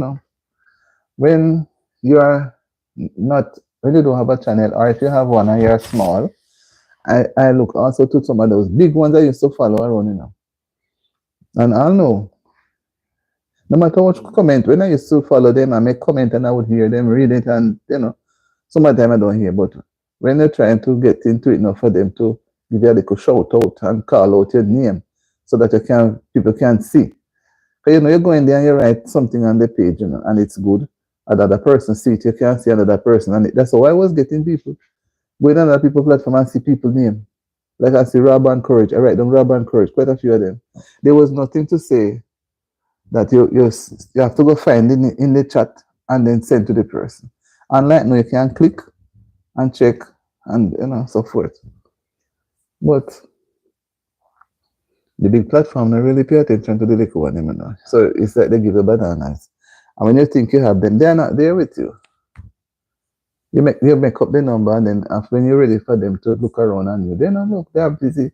when you are not, when you don't have a channel, or if you have one and you're small, I look also to some of those big ones I used to follow around, and I'll know. No matter what comment, when I used to follow them, I make comment and I would hear them read it, and some of them I don't hear. But when you're trying to get into it, for them to give you a little shout out and call out your name, so that people can see. Because you go in there and you write something on the page, and it's good. Another person see it, you can see another person, and that's how I was getting people. Going on other people's platform and see people name. Like I see Rob and Courage. I write down Rob and Courage, quite a few of them. There was nothing to say that you have to go find in the chat and then send to the person. Unlike now, you can click and check and so forth. But the big platform don't really pay attention to the little one, So it's like they give you bananas. And when you think you have them, they're not there with you. You make up the number, and then when you're ready for them to look around on you, they don't look, they are busy.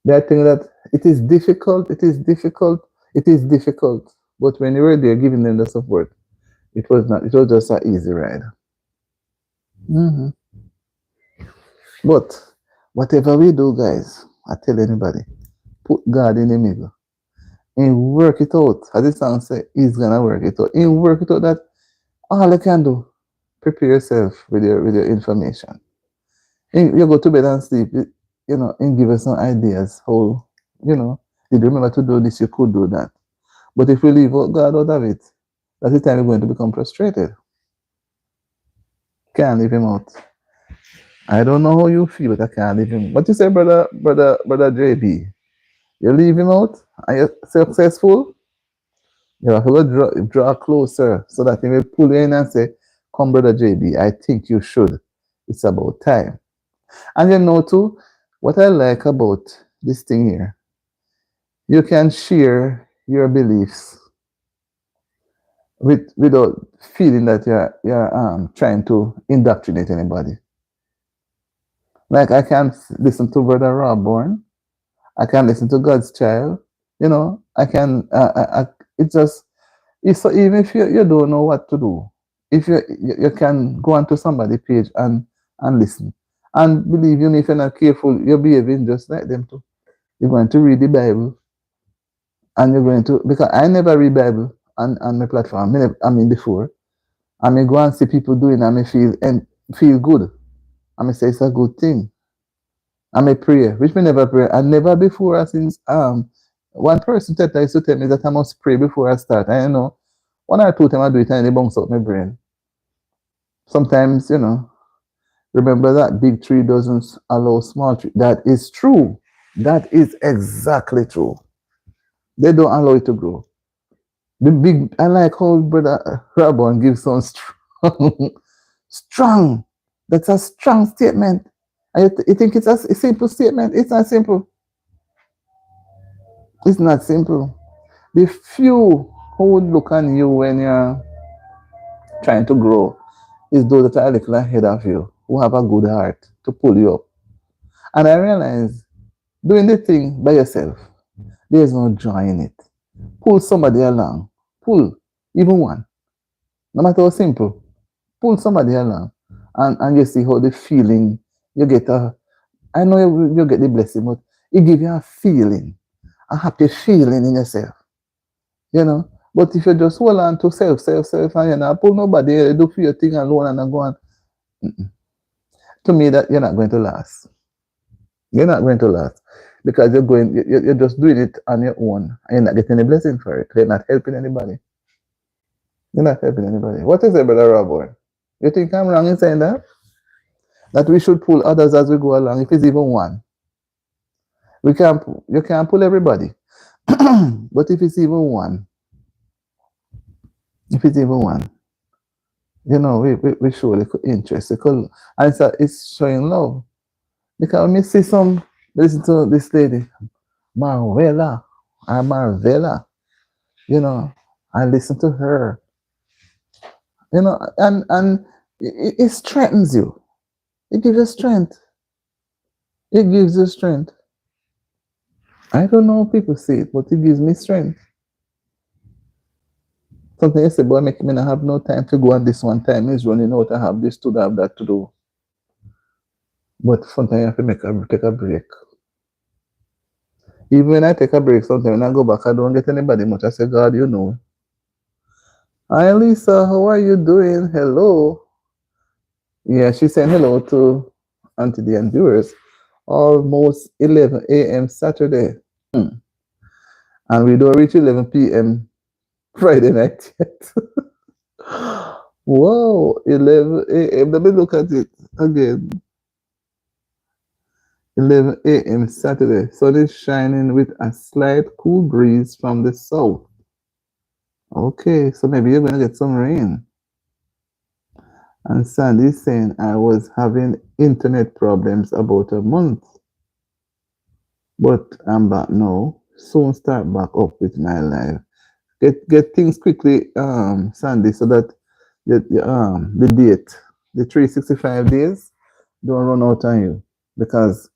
They are thinking that it is difficult. But when you were there giving them the support, it was not. It was just an easy ride. Mm-hmm. But whatever we do, guys, I tell anybody, put God in the middle and work it out. As the song says, He's gonna work it out. And work it out that all you can do, prepare yourself with your information. And you go to bed and sleep, and give us some ideas how, did you remember to do this, you could do that. But if we leave out God out of it, that's the time we're going to become frustrated. Can't leave him out. I don't know how you feel, but I can't leave him. What you say, brother JB? You leave him out? Are you successful? You have to go draw closer so that he will pull you in and say, come, brother JB, I think you should. It's about time. And you know, too, what I like about this thing here, you can share your beliefs without feeling that you're trying to indoctrinate anybody. Like I can listen to Brother Robborn, I can listen to God's Child, I can. It's just it's so even if you don't know what to do, if you can go onto somebody's page and listen, and believe you me, if you're not careful, you're behaving just like them too. You're going to read the Bible, and you're going to because I never read Bible on my platform. I mean before, I may go and see people doing, I may feel good. I may say it's a good thing. I may pray, which may never pray. I never before since one person used to tell me that I must pray before I start. I know one or two times I do it and it bounce out my brain. Sometimes, remember that big tree doesn't allow small tree. That is true. That is exactly true. They don't allow it to grow. The big, I like how Brother Rabon gives some strong, strong. That's a strong statement. You think it's a simple statement? It's not simple. It's not simple. The few who would look on you when you're trying to grow is those that are a little ahead of you, who have a good heart to pull you up. And I realize doing the thing by yourself, there's no joy in it. Pull somebody along. Pull, even one. No matter how simple. Pull somebody along. And you see how the feeling, you get I know you get the blessing, but it gives you a feeling, a happy feeling in yourself. But if you just hold on to self, and you're not pull nobody, you do for your thing alone and then go on, to me that you're not going to last. You're not going to last because you're just doing it on your own and you're not getting a blessing for it. You're not helping anybody. You're not helping anybody. What is it, Brother Robert? You think I'm wrong in saying that? That we should pull others as we go along, if it's even one. You can't pull everybody. But if it's even one, we show little interest. And it's showing love. Because when me see listen to this lady, Marvella, I listen to her, and it strengthens you. It gives you strength. It gives you strength. I don't know how people see it, but it gives me strength. Something you say, boy, make me not have no time to go on this one time is running out. I have this to do, I have that to do. But sometimes you have to take a break. Even when I take a break, sometimes when I go back, I don't get anybody much. I say, God, you know. Hi, Lisa, how are you doing? Hello. Yeah, she's saying hello to Auntie D and viewers. Almost 11 a.m. Saturday. And we don't reach 11 p.m. Friday night yet. Whoa, 11 a.m. Let me look at it again. 11 a.m. Saturday. Sun is shining with a slight cool breeze from the south. Okay, so maybe you're going to get some rain. And Sandy's saying, I was having internet problems about a month. But I'm back now. Soon start back up with my life. Get things quickly, Sandy, so that the date, the 365 days, don't run out on you. Because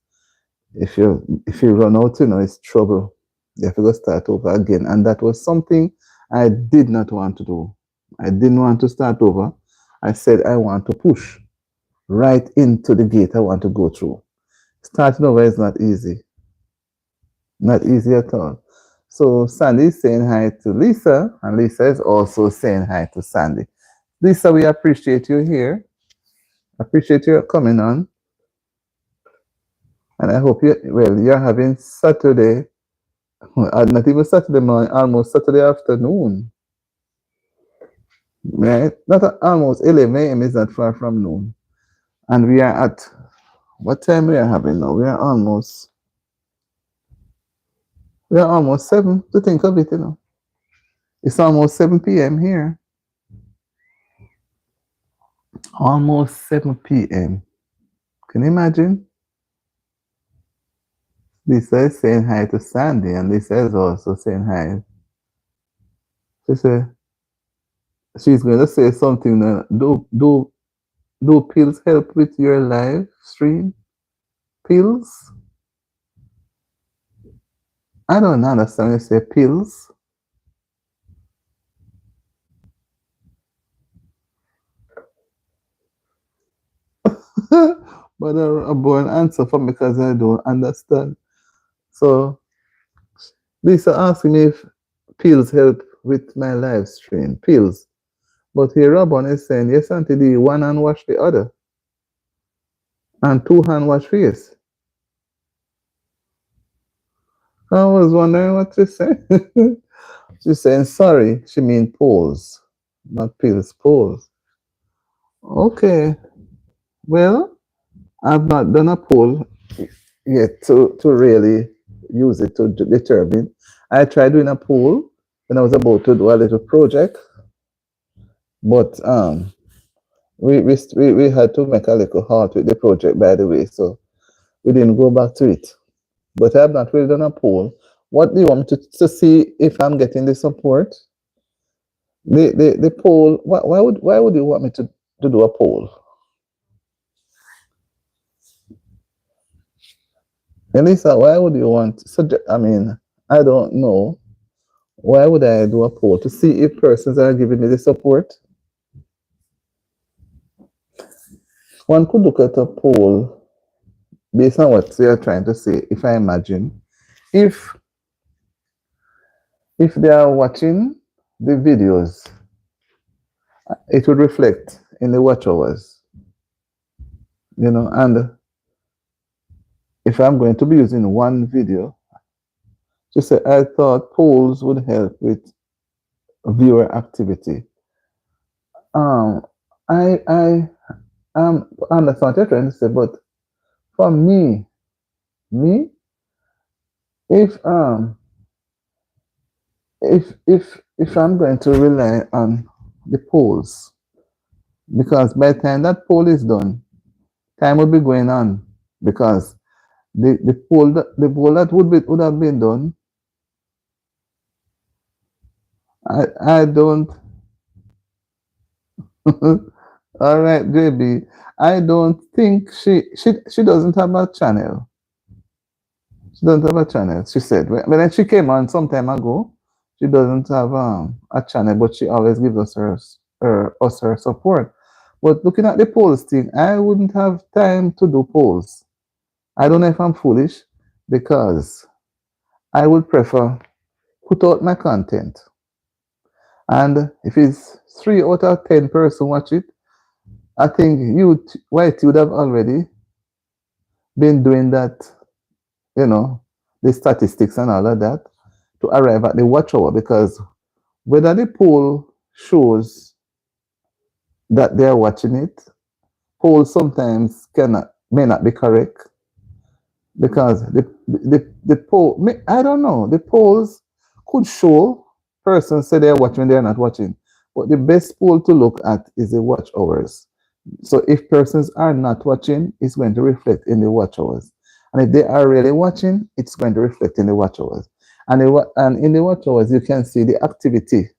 if you run out, it's trouble. You have to go start over again. And that was something I did not want to do. I didn't want to start over. I said I want to push right into the gate I want to go through. Starting over is not easy. Not easy at all. So Sandy is saying hi to Lisa, and Lisa is also saying hi to Sandy. Lisa, we appreciate you here. Appreciate you coming on. And I hope you're having Saturday Not even Saturday morning, almost Saturday afternoon. Right? Not almost 11 a.m. is not far from noon. And we are at what time we are having now? We are almost 7 to think of it. It's almost 7 p.m. here. Almost 7 p.m. Can you imagine? Lisa is saying hi to Sandy, and Lisa is also saying hi. She said she's going to say something. Do pills help with your live stream? Pills? I don't understand when you say pills. But a born answer for me because I don't understand. So Lisa asked me if pills help with my live stream. Pills. But here Robin is saying, yes, Auntie D, one hand wash the other. And two hand wash face. I was wondering what she's saying. She's saying sorry. She mean pause. Not pills, pause. Okay. Well, I've not done a poll yet to really use it to determine. I tried doing a poll when I was about to do a little project, but we had to make a little halt with the project, by the way, so we didn't go back to it. But I have not really done a poll. What do you want me to see if I'm getting the support? The poll. Why would you want me to do a poll? Elisa, why would you want? I mean, I don't know. Why would I do a poll to see if persons are giving me the support? One could look at a poll based on what they are trying to say. If I imagine, if if they are watching the videos, it would reflect in the watch hours. And if I'm going to be using one video, just say I thought polls would help with viewer activity. I understand what you're trying to say, but for me, if if I'm going to rely on the polls, because by the time that poll is done, time will be going on, because the poll that would have been done, I don't. All right, JB. I don't think she doesn't have a channel. She doesn't have a channel. She said when she came on some time ago, she doesn't have a channel, but she always gives us her support. But looking at the polls thing, I wouldn't have time to do polls. I don't know if I'm foolish, because I would prefer put out my content. And if it's 3 out of 10 person watch it, I think White would have already been doing that, the statistics and all of that to arrive at the watch hour, because whether the poll shows that they're watching it, polls sometimes may not be correct, because the poll, I don't know, the polls could show persons say they're watching, they're not watching. But the best poll to look at is the watch hours. So if persons are not watching, it's going to reflect in the watch hours. And if they are really watching, it's going to reflect in the watch hours. And in the watch hours, you can see the activity.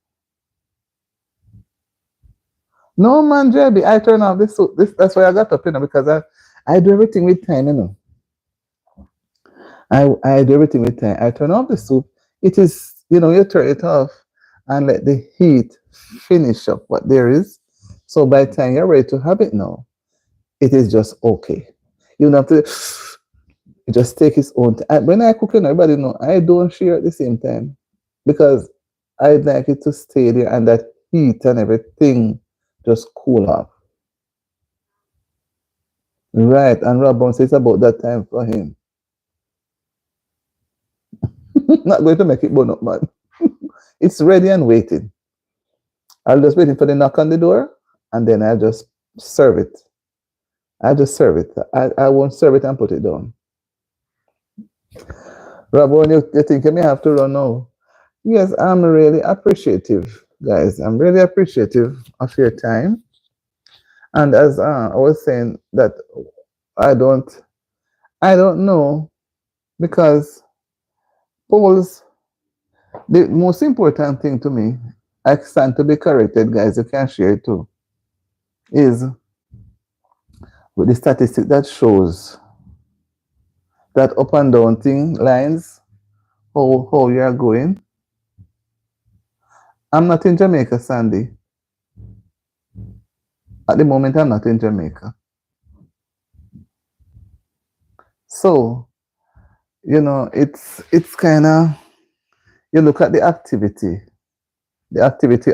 No, man, JB, I turn off that's why I got up, because I do everything with time. I do everything with time. I turn off the soup. It is, you turn it off and let the heat finish up what there is. So by the time you're ready to have it now, it is just okay. You don't have to just take its own time. When I cook, everybody know I don't share at the same time, because I like it to stay there and that heat and everything just cool off. Right, and Rob says about that time for him. Not going to make it burn up, man. It's ready and waiting. I'll just waiting for the knock on the door, and then I'll just serve it. I'll just serve it. I won't serve it and put it down. Rob, when you think you may have to run now. Yes, I'm really appreciative, guys. I'm really appreciative of your time. And as I was saying that I don't, I don't know because polls. The most important thing to me, I stand to be corrected, guys. You can share it too. Is with the statistic that shows that up and down thing lines how you are going. I'm not in Jamaica, Sandy. At the moment, I'm not in Jamaica. So, it's kind of, you look at the activity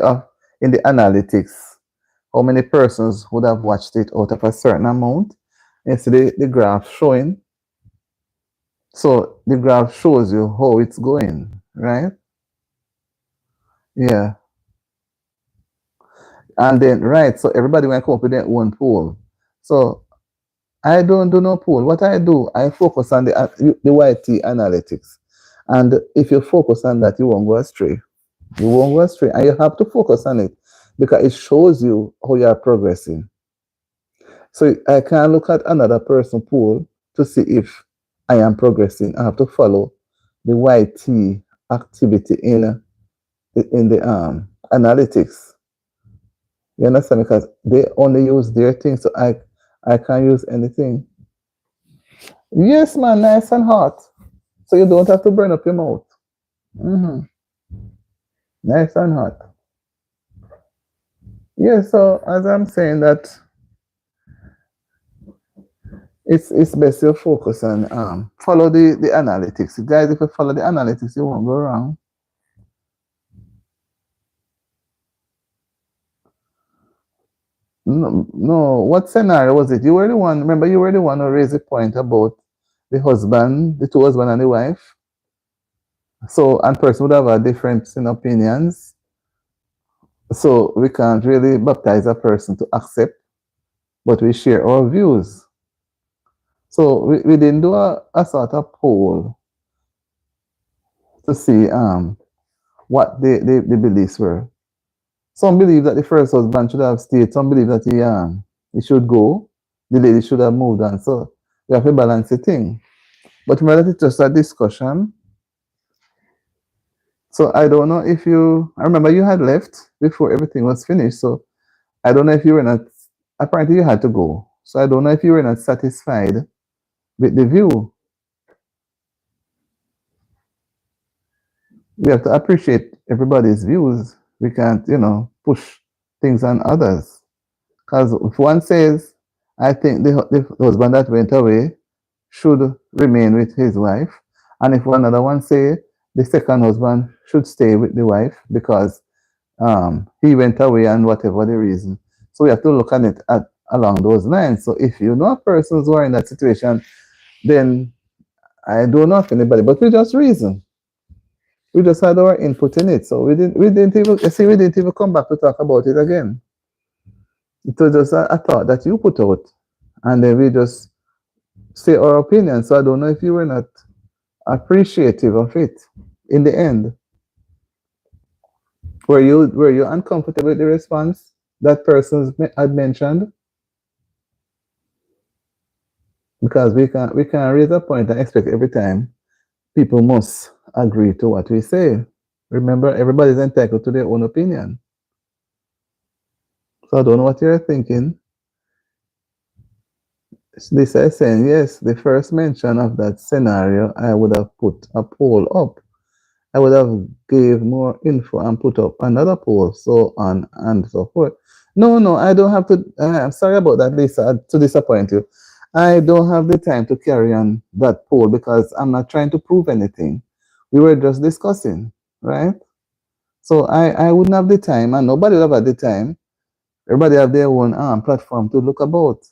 of in the analytics, how many persons would have watched it out of a certain amount. You see the graph showing. So the graph shows you how it's going, right? Yeah. And then, right, so everybody will come up with their own pool. So I don't do no pool. What I do, I focus on the YT analytics. And if you focus on that, you won't go astray. You won't go astray. And you have to focus on it because it shows you how you are progressing. So I can look at another person pool to see if I am progressing. I have to follow the YT activity in the analytics. You understand? Because they only use their thing, so I can't use anything. Yes, man, nice and hot. So you don't have to burn up your mouth. Mm-hmm. Nice and hot. Yeah, so as I'm saying that it's best to focus on follow the analytics. Guys, if you follow the analytics, you won't go wrong. No, no, what scenario was it? You were the one, remember you were the one who raised the point about the husband, the two husband and the wife. So, and person would have a difference in opinions. So we can't really baptize a person to accept, but we share our views. So we didn't do a sort of poll to see what the beliefs were. Some believe that the first husband should have stayed. Some believe that he should go. The lady should have moved on. So we have to balance the thing. But remember, it's just a discussion. So I don't know if I remember you had left before everything was finished. So I don't know if you were not, apparently you had to go. So I don't know if you were not satisfied with the view. We have to appreciate everybody's views. We can't, push things on others. Because if one says, I think the husband that went away should remain with his wife, and if another one say the second husband should stay with the wife because he went away and whatever the reason. So we have to look at it along those lines. So if you know a person who are in that situation, then I don't know if anybody, but we just reason. We just had our input in it. So we didn't even come back to talk about it again. It was just a thought that you put out, and then we just say our opinion. So I don't know if you were not appreciative of it in the end. Were you uncomfortable with the response that person had mentioned? Because we can raise a point and expect every time people must agree to what we say. Remember, everybody's entitled to their own opinion. So I don't know what you're thinking. Lisa is saying, yes, the first mention of that scenario, I would have put a poll up. I would have gave more info and put up another poll, so on and so forth. No, I don't have to. I'm sorry about that, Lisa, to disappoint you. I don't have the time to carry on that poll because I'm not trying to prove anything. We were just discussing, right? So I wouldn't have the time, and nobody would have had the time. Everybody have their own platform to look about.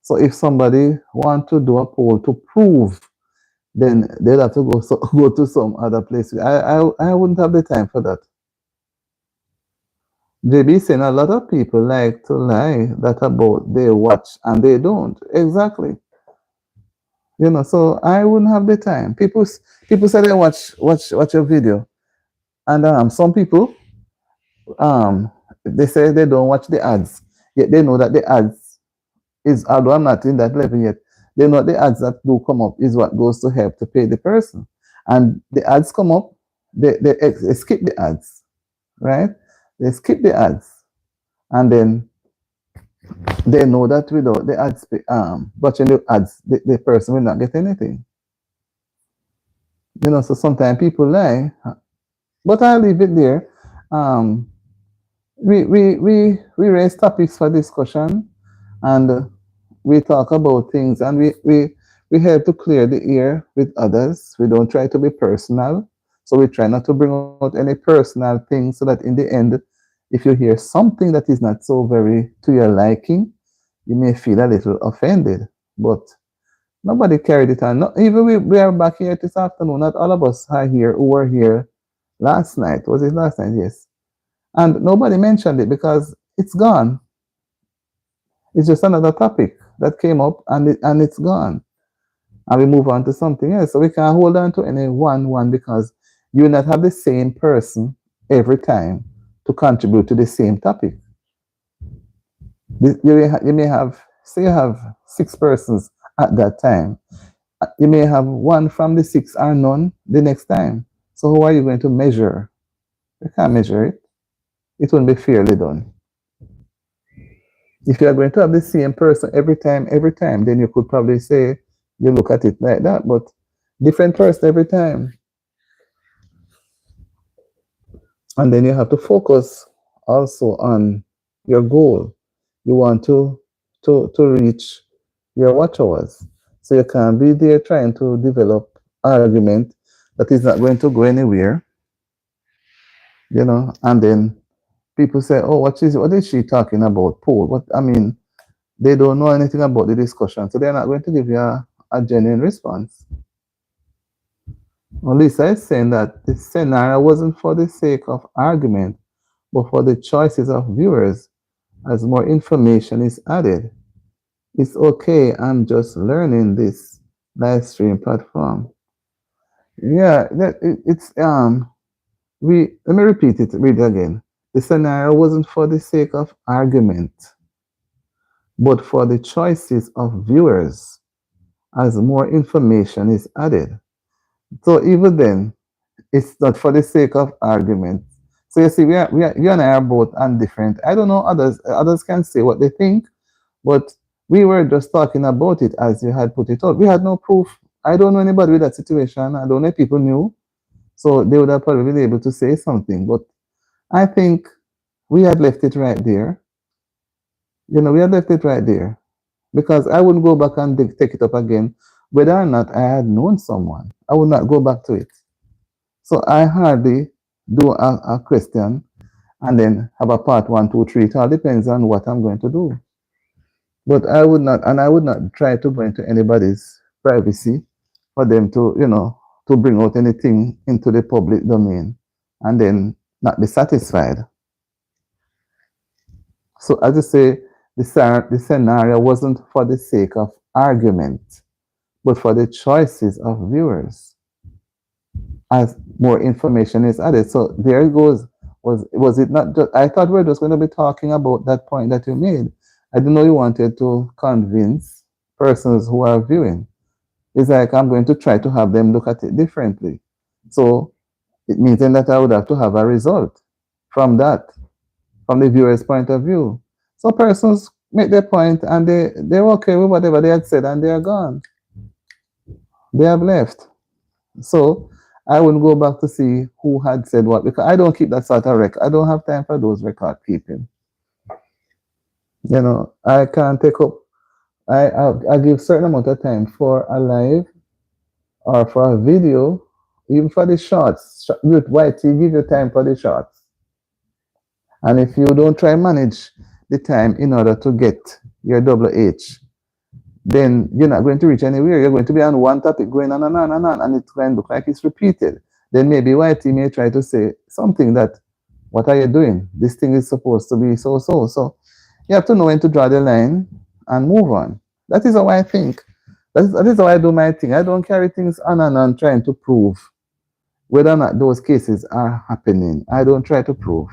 So if somebody want to do a poll to prove then they'll have to go go to some other place. I wouldn't have the time for that. JB saying a lot of people like to lie that about they watch and they don't. Exactly. So I wouldn't have the time. People say they watch your video, and some people they say they don't watch the ads, yet they know that the ads is, although I'm not in that level yet, they know the ads that do come up is what goes to help to pay the person, and the ads come up, they skip the ads, right? They skip the ads, and then they know that without the ads, watching the ads, the person will not get anything. So sometimes people lie, but I'll leave it there. Um, we raise topics for discussion, and we talk about things, and we help to clear the air with others. We don't try to be personal, so we try not to bring out any personal things, so that in the end, if you hear something that is not so very to your liking, you may feel a little offended. But nobody carried it on. Not, even we are back here this afternoon. Not all of us are here who were here last night. Was it last night? Yes. And nobody mentioned it because it's gone. It's just another topic that came up, and it's gone. And we move on to something else. So we can't hold on to any one because you will not have the same person every time to contribute to the same topic. You may have, say you have 6 persons at that time. You may have one from the 6 or none the next time. So how are you going to measure? You can't measure it. It won't be fairly done. If you are going to have the same person every time, then you could probably say you look at it like that, but different person every time. And then you have to focus also on your goal. You want to reach your watch hours. So you can't be there trying to develop argument that is not going to go anywhere. And then people say, oh, what is she talking about, Paul? What, I mean, they don't know anything about the discussion, so they're not going to give you a genuine response. Well, Lisa is saying that the scenario wasn't for the sake of argument, but for the choices of viewers. As more information is added, it's okay. I'm just learning this live stream platform. Yeah, it's let me repeat it. Read it again. The scenario wasn't for the sake of argument, but for the choices of viewers, as more information is added. So even then, it's not for the sake of argument. So you see, you and I are both indifferent. I don't know others. Others can say what they think, but we were just talking about it as you had put it out. We had no proof. I don't know anybody with that situation. I don't know if people knew, so they would have probably been able to say something. But I think we had left it right there. We had left it right there, because I wouldn't go back and take it up again, whether or not I had known someone. I would not go back to it. So I hardly do a question and then have a part 1, 2, 3. It all depends on what I'm going to do. But I would not try to go into anybody's privacy for them to, to bring out anything into the public domain and then not be satisfied. So as I say, the scenario wasn't for the sake of argument, but for the choices of viewers, as more information is added. So there it goes. Was it not just, I thought we were just going to be talking about that point that you made. I didn't know you wanted to convince persons who are viewing. It's like I'm going to try to have them look at it differently. So it means then that I would have to have a result from that, from the viewer's point of view. So persons make their point and they're okay with whatever they had said and they are gone. They have left. So I wouldn't go back to see who had said what, because I don't keep that sort of record. I don't have time for those record keeping. I can't take up, I give certain amount of time for a live or for a video, even for the shorts. With YT, give you time for the shorts. And if you don't try manage the time in order to get your WH, then you're not going to reach anywhere. You're going to be on one topic going on and on and on, and it's going to look like it's repeated. Then maybe YT may try to say something that, what are you doing? This thing is supposed to be so. So you have to know when to draw the line and move on. That is how I think. That is how I do my thing. I don't carry things on and on trying to prove whether or not those cases are happening. I don't try to prove.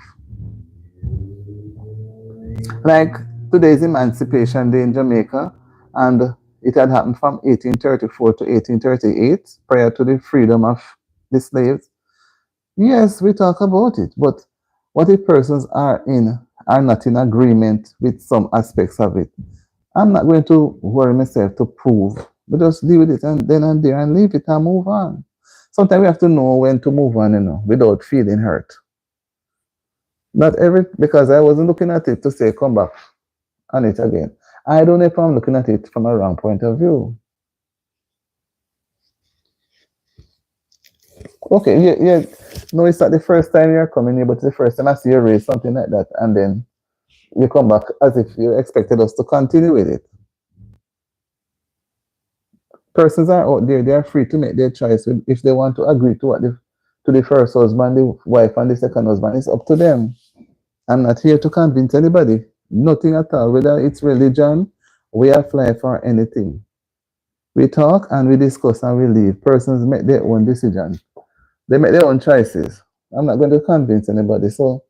Like today's Emancipation Day in Jamaica, and it had happened from 1834 to 1838, prior to the freedom of the slaves. Yes, we talk about it, but what if persons are not in agreement with some aspects of it? I'm not going to worry myself to prove, but just deal with it and then and there and leave it and move on. Sometimes we have to know when to move on, without feeling hurt. Not every, because I wasn't looking at it to say come back on it again. I don't know if I'm looking at it from a wrong point of view. Okay, yeah. No, it's not the first time you're coming here, but it's the first time I see you raise something like that, and then you come back as if you expected us to continue with it. Persons are out there; they are free to make their choice. If they want to agree to to the first husband, the wife, and the second husband, it's up to them. I'm not here to convince anybody. Nothing at all. Whether it's religion, way of life, or anything. We talk and we discuss and we leave. Persons make their own decisions. They make their own choices. I'm not going to convince anybody. So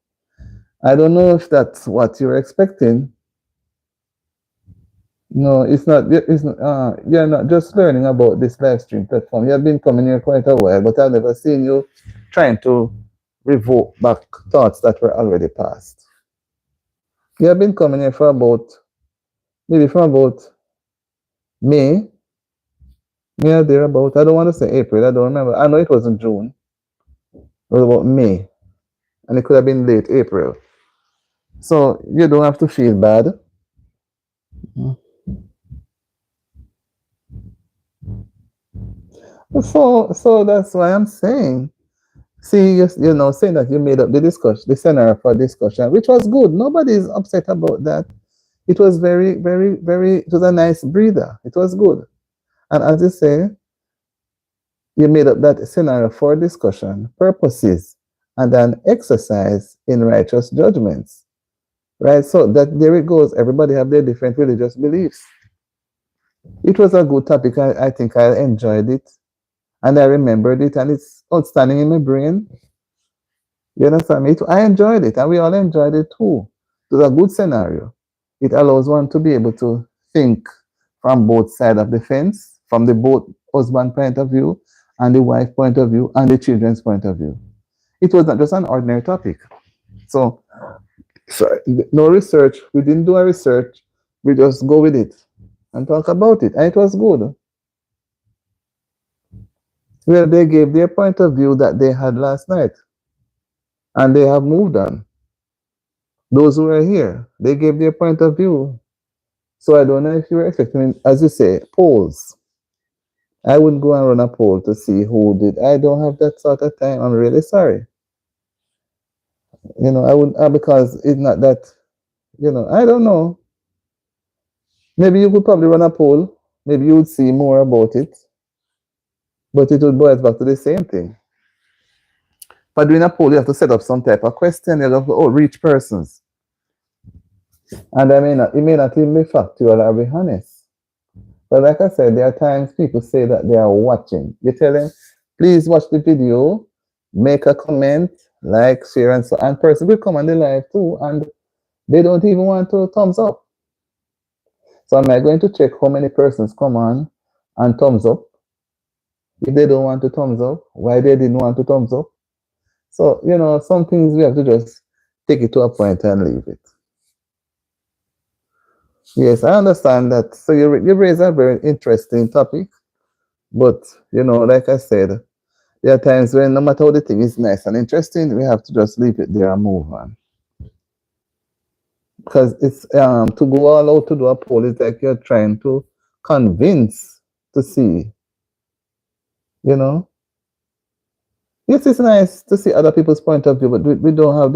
I don't know if that's what you're expecting. No, it's not. You're not just learning about this live stream platform. You have been coming here quite a while, but I've never seen you trying to revoke back thoughts that were already past. You have been coming here for maybe from about May or thereabout. I don't want to say April. I don't remember. I know it wasn't June. It was about May, and it could have been late April. So you don't have to feel bad. So that's why I'm saying. See, saying that you made up the scenario for discussion, which was good. Nobody's upset about that. It was very, very, very. It was a nice breather. It was good. And as you say, you made up that scenario for discussion purposes and an exercise in righteous judgments. Right? So that there it goes. Everybody have their different religious beliefs. It was a good topic. I think I enjoyed it. And I remembered it, and it's outstanding in my brain. You understand me? I enjoyed it, and we all enjoyed it too. It was a good scenario. It allows one to be able to think from both sides of the fence, from the both husband point of view, and the wife point of view, and the children's point of view. It was not just an ordinary topic. So no research. We didn't do a research. We just go with it and talk about it, and it was good. Well, they gave their point of view that they had last night, and they have moved on. Those who are here, they gave their point of view. So I don't know if you were expecting, as you say, polls. I wouldn't go and run a poll to see who did. I don't have that sort of time. I'm really sorry. I wouldn't, because it's not that, I don't know. Maybe you could probably run a poll. Maybe you would see more about it. But it would boil back to the same thing. For doing a poll, you have to set up some type of question. You have to reach persons. And it may not even be factual or be honest. But like I said, there are times people say that they are watching. You tell them, please watch the video, make a comment, like, share, and so on. And person will come on the live too, and they don't even want to thumbs up. So am I going to check how many persons come on and thumbs up? If they don't want to thumbs up, why they didn't want to thumbs up? So, some things we have to just take it to a point and leave it. Yes, I understand that. So you raise a very interesting topic. But, like I said, there are times when no matter how the thing is nice and interesting, we have to just leave it there and move on. Because it's to go all out to do a poll, it's like you're trying to convince to see. Yes, it's nice to see other people's point of view, but we don't have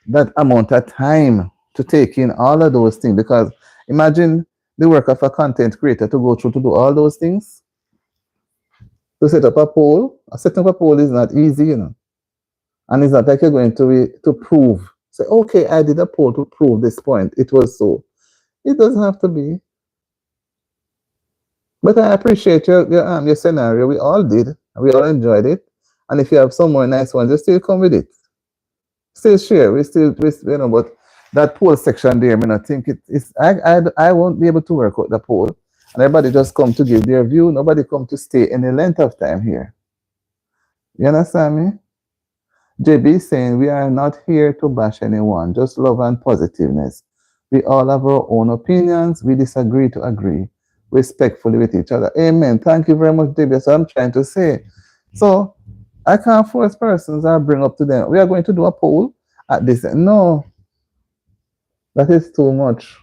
that amount of time to take in all of those things. Because imagine the work of a content creator to go through to do all those things? To set up a poll? Setting up a poll is not easy, you know. And it's not like you're going to prove. Say, okay, I did a poll to prove this point. It was so. It doesn't have to be. But I appreciate your scenario. We all did. We all enjoyed it. And if you have some more nice ones, just still come with it. Still share. You know, but that poll section there, I mean, I think I won't be able to work out the poll. And everybody just come to give their view. Nobody come to stay any length of time here. You understand me? JB saying we are not here to bash anyone, just love and positiveness. We all have our own opinions. We disagree to agree respectfully with each other. Amen. Thank you very much, JB. That's what I'm trying to say. So I can't force persons or bring up to them. We are going to do a poll at this. No, that is too much.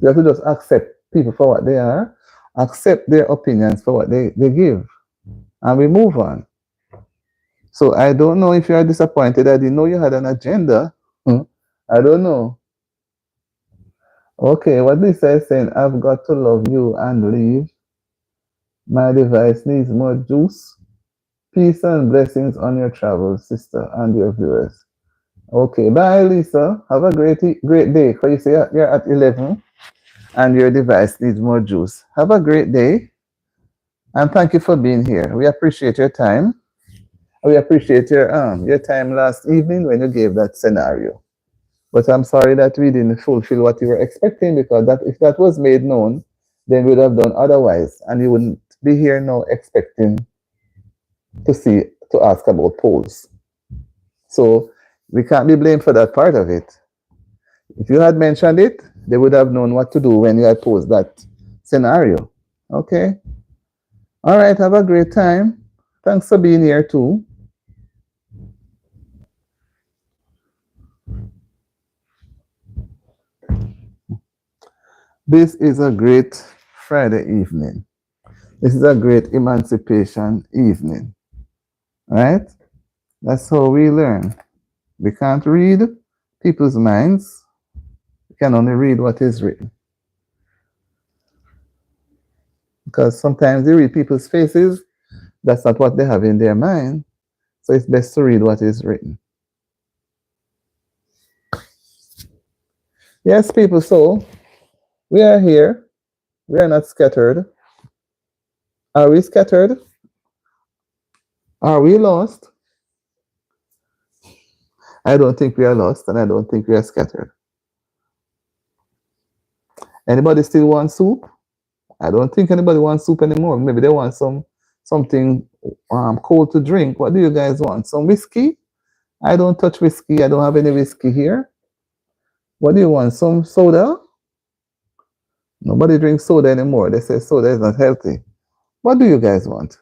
You have to just accept people for what they are, accept their opinions for what they give, and we move on. So I don't know if you are disappointed. I didn't know you had an agenda. I don't know. Okay, what this is saying, I've got to love you and leave. My device needs more juice. Peace and blessings on your travels, sister, and your viewers. Okay, bye, Lisa. Have a great day. Because you say you're at 11 and your device needs more juice. Have a great day. And thank you for being here. We appreciate your time. We appreciate your time last evening when you gave that scenario. But I'm sorry that we didn't fulfill what you were expecting, because that if that was made known, then we would have done otherwise, and you wouldn't be here now expecting to ask about polls. So we can't be blamed for that part of it. If you had mentioned it, they would have known what to do when you had posed that scenario. Okay? All right, have a great time. Thanks for being here too. This is a great Friday evening. This is a great emancipation evening. Right? That's how we learn. We can't read people's minds. We can only read what is written. Because sometimes you read people's faces, that's not what they have in their mind. So it's best to read what is written. Yes, people, so we are here. We are not scattered. Are we scattered? Are we lost? I don't think we are lost, and I don't think we are scattered. Anybody still want soup? I don't think anybody wants soup anymore. Maybe they want something cold to drink. What do you guys want? Some whiskey? I don't touch whiskey. I don't have any whiskey here. What do you want? Some soda? Nobody drinks soda anymore. They say soda is not healthy. What do you guys want?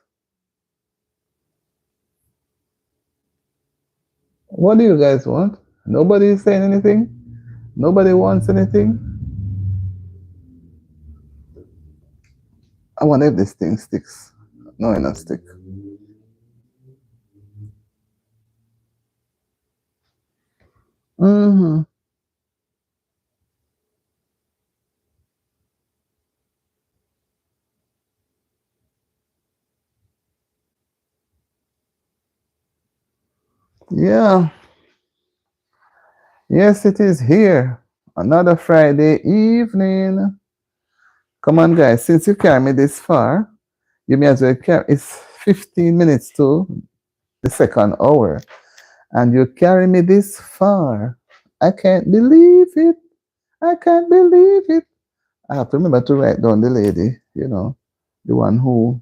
What do you guys want? Nobody is saying anything? Nobody wants anything? I wonder if this thing sticks. No, it not stick. Yeah. Yes, it is here. Another Friday evening. Come on, guys. Since you carry me this far, you may as well carry. It's 15 minutes to the second hour. And you carry me this far. I can't believe it. I can't believe it. I have to remember to write down the lady, you know, the one who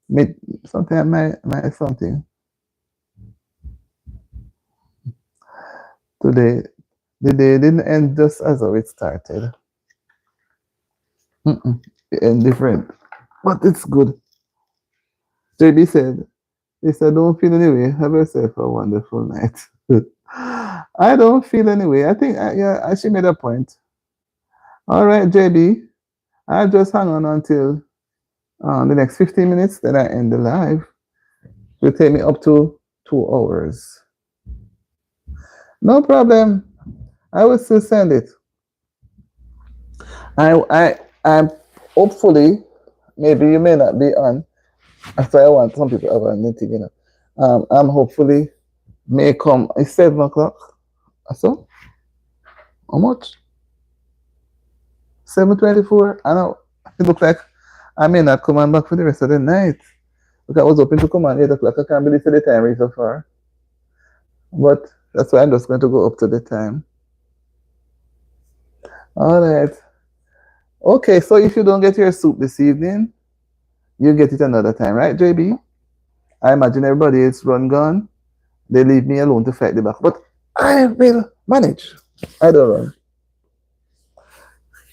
made something, my something. Today, the day didn't end just as how it started. It ended different. But it's good. JB said, he said, don't feel any way. Have yourself a wonderful night. I don't feel any way. I think, yeah, she made a point. All right, JB, I'll just hang on until the next 15 minutes, then I end the live. It will take me up to 2 hours. No problem. I will still send it. I'm hopefully, maybe you may not be on. After I want some people have a meeting, you know. I'm hopefully may come. It's 7 o'clock. So how much? 7:24. I know it looks like I may not come on back for the rest of the night. Because I was hoping to come on 8 o'clock. I can't believe the time is so far. But that's why I'm just going to go up to the time. All right. Okay, so if you don't get your soup this evening, you get it another time, right, JB? I imagine everybody is run gone. They leave me alone to fight the back. But I will manage. I don't run.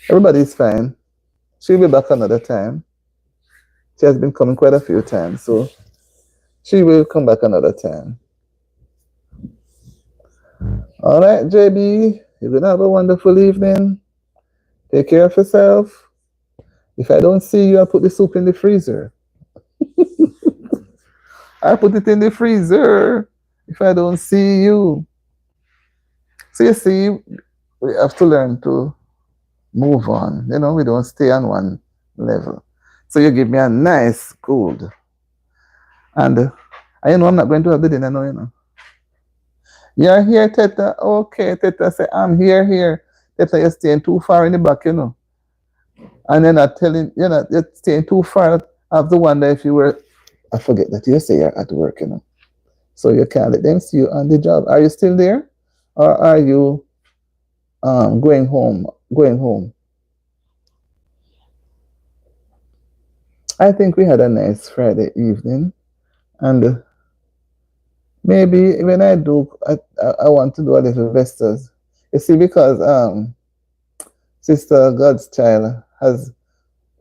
Everybody is fine. She'll be back another time. She has been coming quite a few times, so she will come back another time. All right, JB, you're gonna have a wonderful evening. Take care of yourself. If I don't see you, I put the soup in the freezer. I put it in the freezer if I don't see you. So you see, we have to learn to move on. You know, we don't stay on one level. So you give me a nice gold. And I know I'm not going to have the dinner now, you know. You're here, Teta. Okay, Teta say, I'm here. Teta, you're staying too far in the back, you know. And you're not telling, you're staying too far. I have to wonder if you were, I forget that you say you're at work, you know. So you can't let them see you on the job. Are you still there? Or are you going home? Going home. I think we had a nice Friday evening. And maybe when I do, I want to do a little Vestas. You see, because Sister God's Child has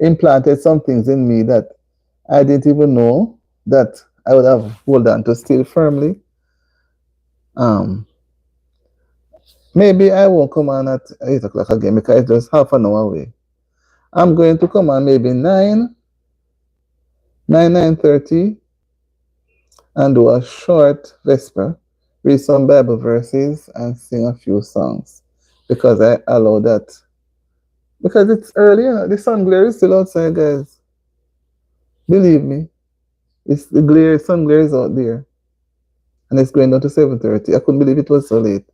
implanted some things in me that I didn't even know that I would have hold on to still firmly. Um, Maybe I won't come on at 8 o'clock again because it's just half an hour away. I'm going to come on maybe 9:30, and do a short vesper, read some Bible verses, and sing a few songs because I allow that. Because it's early, you know, the sun glare is still outside, guys. Believe me, it's the glare, sun glare is out there, and it's going down to 7:30. I couldn't believe it was so late.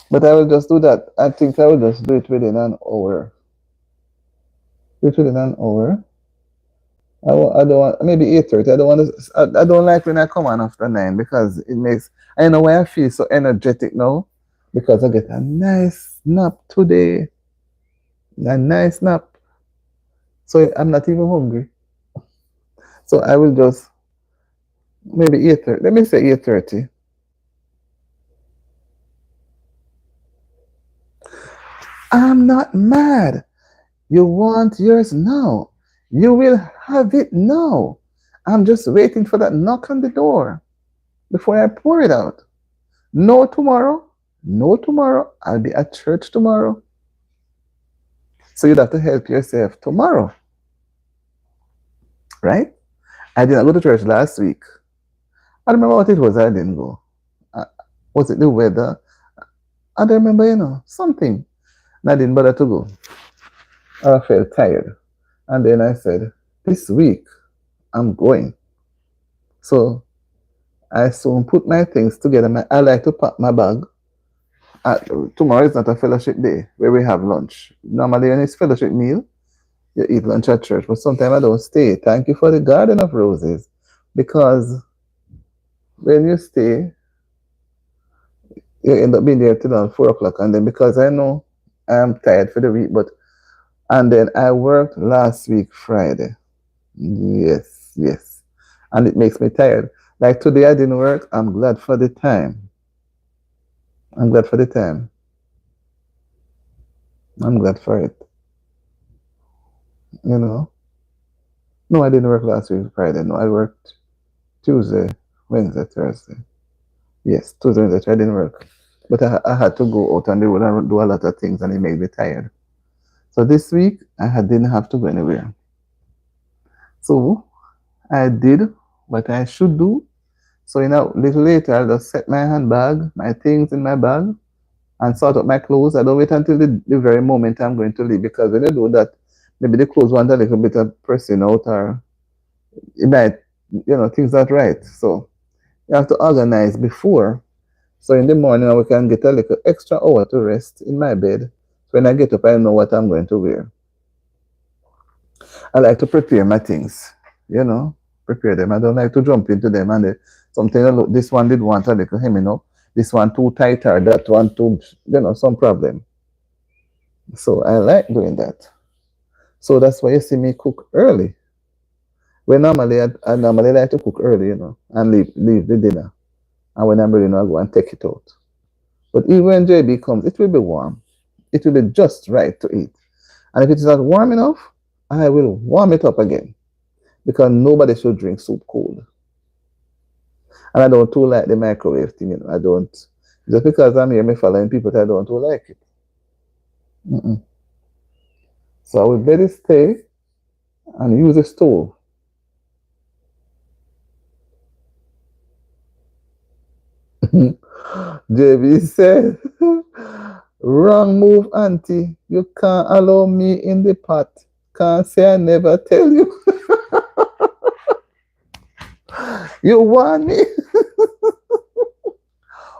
But I will just do that. I think I will just do it within an hour. Do it within an hour. I don't want maybe 8:30. I don't want to. I don't like when I come on after 9 because it makes. I know why I feel so energetic now because I get a nice nap today. A nice nap. So I'm not even hungry. So I will just maybe 8:30. Let me say 8:30. I'm not mad. You want yours now. You will have it now. I'm just waiting for that knock on the door before I pour it out. No tomorrow. No tomorrow. I'll be at church tomorrow. So you'd have to help yourself tomorrow. Right? I didn't go to church last week. I don't remember what it was. I didn't go. Was it the weather? I don't remember, something. And I didn't bother to go. I felt tired. And then I said, this week, I'm going. So I soon put my things together. I like to pack my bag. Tomorrow is not a fellowship day where we have lunch. Normally, when it's fellowship meal, you eat lunch at church. But sometimes I don't stay. Thank you for the garden of roses. Because when you stay, you end up being there till 4 o'clock. And then because I know I'm tired for the week, and then I worked last week, Friday. Yes. And it makes me tired. Like today I didn't work. I'm glad for the time. I'm glad for it. No, I didn't work last week, Friday. No, I worked Tuesday, Wednesday, Thursday. Yes, Tuesday, Wednesday, I didn't work. But I had to go out on the road and do a lot of things, and it made me tired. So this week, didn't have to go anywhere. So I did what I should do. So a little later, I'll just set my handbag, my things in my bag, and sort out my clothes. I don't wait until the very moment I'm going to leave, because when you do that, maybe the clothes want a little bit of pressing out, or it might, things not right. So you have to organize before. So in the morning, I can get a little extra hour to rest in my bed. So when I get up, I know what I'm going to wear. I like to prepare my things, prepare them. I don't like to jump into them and something, look, this one did want a little hemming up, this one too tight, or that one too, some problem. So I like doing that. So that's why you see me cook early. When normally I normally like to cook early, and leave the dinner. And when I'm ready, I go and take it out. But even when JB comes, it will be warm. It will be just right to eat. And if it is not warm enough, I will warm it up again. Because nobody should drink soup cold. And I don't too like the microwave thing, I don't. Just because I'm here, me following people that I don't too like it. Mm-mm. So I will better stay and use a stove. JB said, wrong move, auntie. You can't allow me in the pot. Can't say I never tell you. You want me?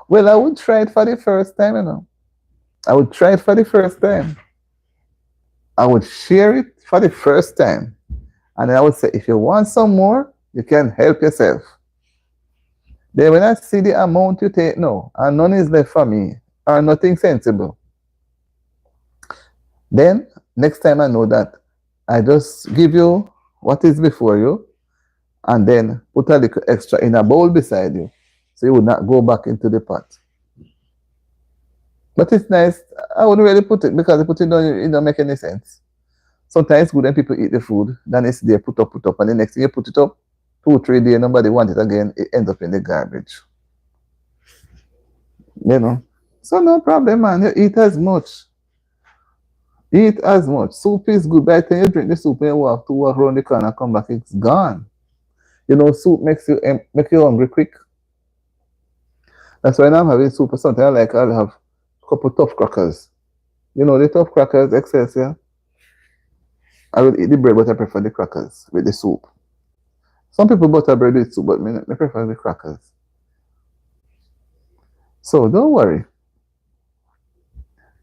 Well, I would try it for the first time, I would try it for the first time. I would share it for the first time. And I would say, if you want some more, you can help yourself. Then when I see the amount you take now, and none is left for me, or nothing sensible, then next time I know that I just give you what is before you, and then put a little extra in a bowl beside you, so you would not go back into the pot. But it's nice. I wouldn't really put it, because put it down, it don't make any sense. Sometimes it's good when people eat the food, then it's there, put up, and the next thing you put it up, 2-3 days, nobody want it again, it ends up in the garbage. So no problem, man. You eat as much. Eat as much. Soup is good. By the time you drink the soup and you walk around the corner, come back, it's gone. Soup makes you hungry quick. That's why when I'm having soup or something, I'll have a couple tough crackers. The tough crackers, Excelsior. I will eat the bread, but I prefer the crackers with the soup. Some people butter bread with soup, but I prefer the crackers. So don't worry.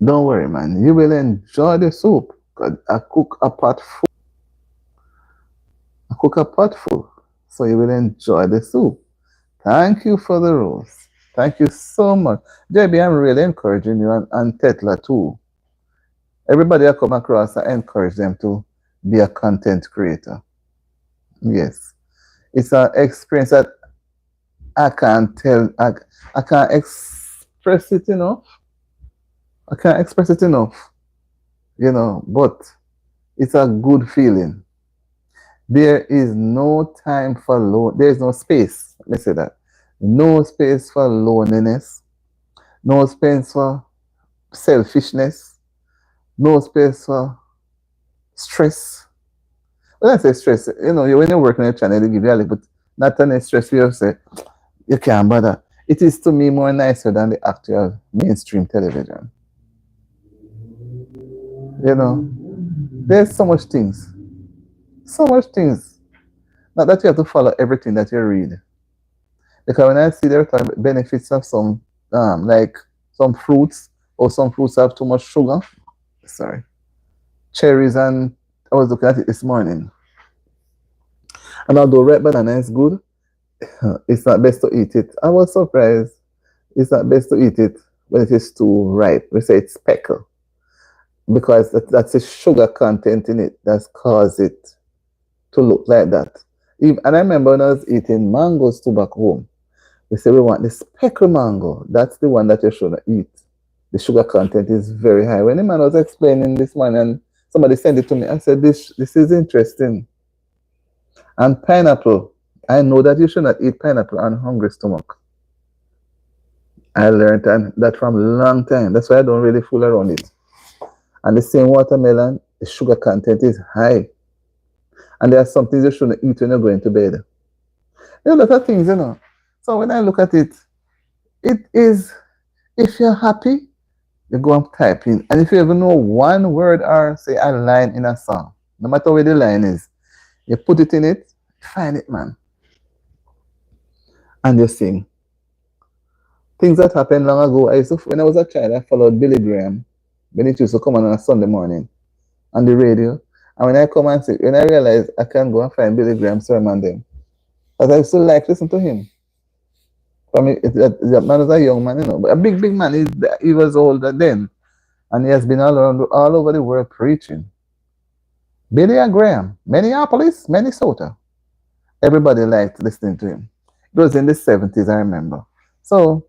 Don't worry, man. You will enjoy the soup. Cause I cook a pot full. So you will enjoy the soup. Thank you for the rose. Thank you so much. JB, I'm really encouraging you, and Tetla too. Everybody I come across, I encourage them to be a content creator. Yes. It's an experience that I can't tell. I can't express it enough. I can't express it enough. But it's a good feeling. There is no time for there is no space. Let me say that. No space for loneliness. No space for selfishness. No space for stress. When I say stress, when you're working on a channel, they give you a little bit, not any stress you say, you can't bother. It is to me more nicer than the actual mainstream television. There's so much things. So much things. Not that you have to follow everything that you read. Because when I see there are benefits of some, like some fruits, or some fruits have too much sugar. Sorry. Cherries, and I was looking at it this morning. And although red banana is good, it's not best to eat it. I was surprised. It's not best to eat it when it is too ripe. We say it's speckle. Because that's the sugar content in it that's caused it to look like that. And I remember when I was eating mangoes too back home, we say we want the speckle mango. That's the one that you shouldn't eat. The sugar content is very high. When the man was explaining this one, and somebody sent it to me, I said, this is interesting. And pineapple, I know that you should not eat pineapple on hungry stomach. I learned that from a long time. That's why I don't really fool around it. And the same watermelon, the sugar content is high. And there are some things you shouldn't eat when you're going to bed. There are a lot of things, So when I look at it, it is, if you're happy, You go and type in. And if you even know one word or say a line in a song, no matter where the line is, you put it in it, find it, man. And you sing. Things that happened long ago. When I was a child, I followed Billy Graham when it used to come on a Sunday morning on the radio. And when I come and see, when I realized I can go and find Billy Graham sermon then, because I still like listen to him. I mean, that man was a young man, but a big, big man. He was older then, and he has been all over the world preaching. Billy Graham, Minneapolis, Minnesota. Everybody liked listening to him. It was in the 70s, I remember. So,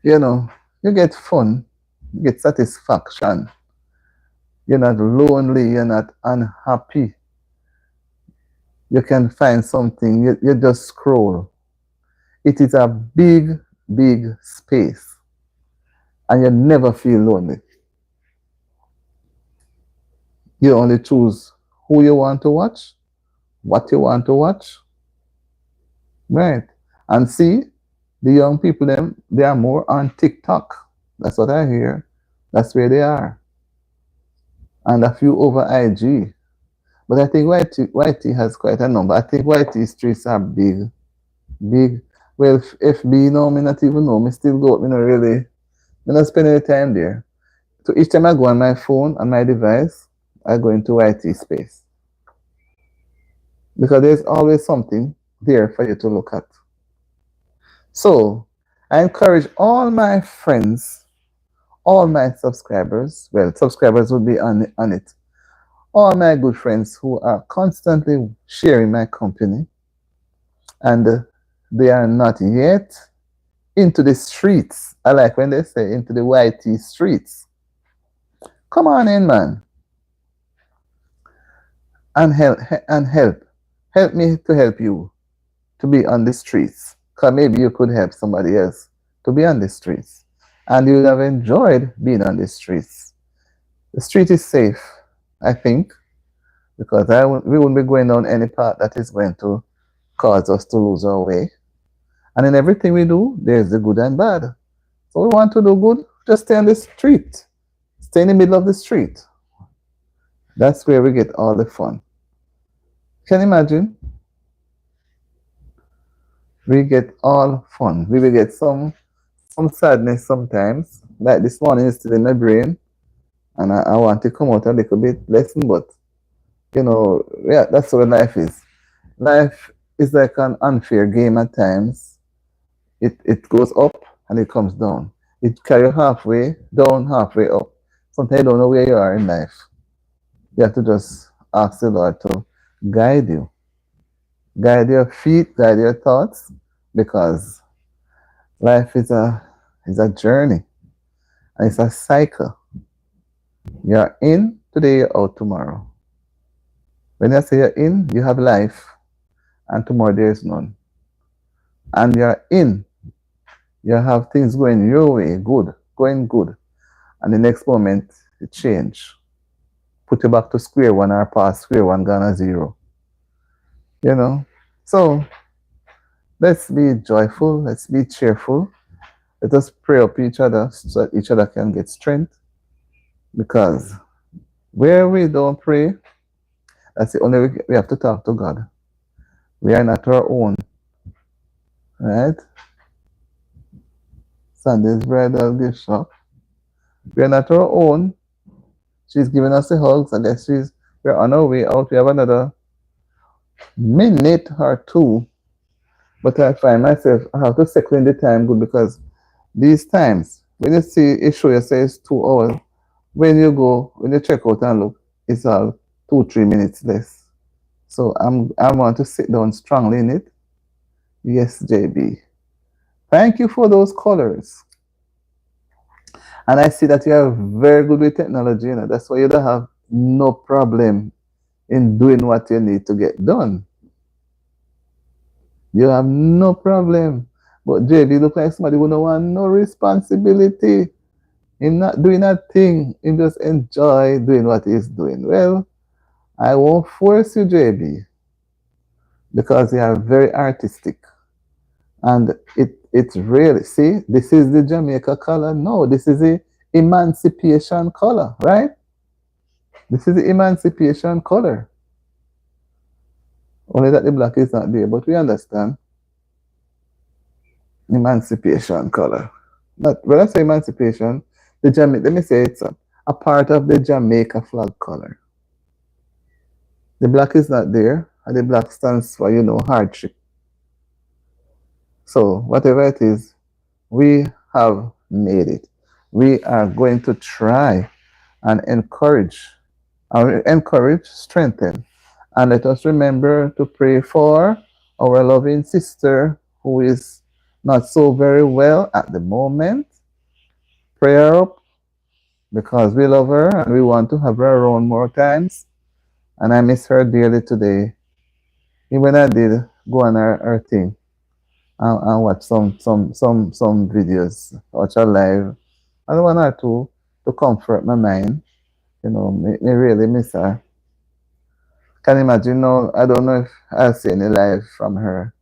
you get fun, you get satisfaction. You're not lonely, you're not unhappy. You can find something, you just scroll. It is a big, big space, and you never feel lonely. You only choose who you want to watch, what you want to watch, right? And see, the young people, they are more on TikTok. That's what I hear. That's where they are. And a few over IG. But I think YT has quite a number. I think YT streets are big. Big. Well, if FB, no, me not even know. Me still go, me not really, me not spend any time there. So each time I go on my phone, on my device, I go into YT space. Because there's always something there for you to look at. So, I encourage all my friends, all my subscribers, well, subscribers will be on it, all my good friends who are constantly sharing my company, and they are not yet into the streets. I like when they say into the YT streets. Come on in, man. And help. Help me to help you to be on the streets. Because maybe you could help somebody else to be on the streets. And you would have enjoyed being on the streets. The street is safe, I think, because we wouldn't be going down any path that is going to cause us to lose our way. And in everything we do, there's the good and bad. So we want to do good, just stay on the street. Stay in the middle of the street. That's where we get all the fun. Can you imagine? We get all fun. We will get some sadness sometimes. Like this morning is still in my brain. And I want to come out a little bit lesson, but yeah, that's what life is. Life is like an unfair game at times. It goes up and it comes down. It carries halfway down, halfway up. Sometimes you don't know where you are in life. You have to just ask the Lord to guide you. Guide your feet, guide your thoughts, because life is a journey. And it's a cycle. You're in today, you're out tomorrow. When I say you're in, you have life, and tomorrow there is none. And you're in, you have things going your way, going good. And the next moment, it change. Put you back to square one or past square one, gone zero. So let's be joyful, let's be cheerful. Let us pray up each other so that each other can get strength. Because where we don't pray, that's the only way we have to talk to God. We are not our own. Right? Sunday's bridal gift shop. We are not our own. She's giving us the hugs. I guess we're on our way out. We have another minute or two. But I find myself, I have to settle in the time good, because these times, when you see it show you say it's 2 hours, when you check out and look, it's all 2-3 minutes less. So I want to sit down strongly in it. Yes, JB. Thank you for those colors. And I see that you are very good with technology. That's why you don't have no problem in doing what you need to get done. You have no problem. But JB look like somebody who don't want no responsibility in not doing that thing. He just enjoy doing what he's doing. Well, I won't force you, JB, because you are very artistic. And it's really, see, this is the Jamaica color. No, this is the emancipation color, right? This is the emancipation color. Only that the black is not there, but we understand. Emancipation color. But when I say emancipation, let me say it's a part of the Jamaica flag color. The black is not there, and the black stands for, hardship. So whatever it is, we have made it. We are going to try and encourage, strengthen. And let us remember to pray for our loving sister who is not so very well at the moment. Prayer up because we love her and we want to have her around more times. And I miss her dearly today. Even I did go on her thing and watch some videos, watch her live, and one or two to comfort my mind. Me really miss her. Can imagine now, I don't know if I'll see any live from her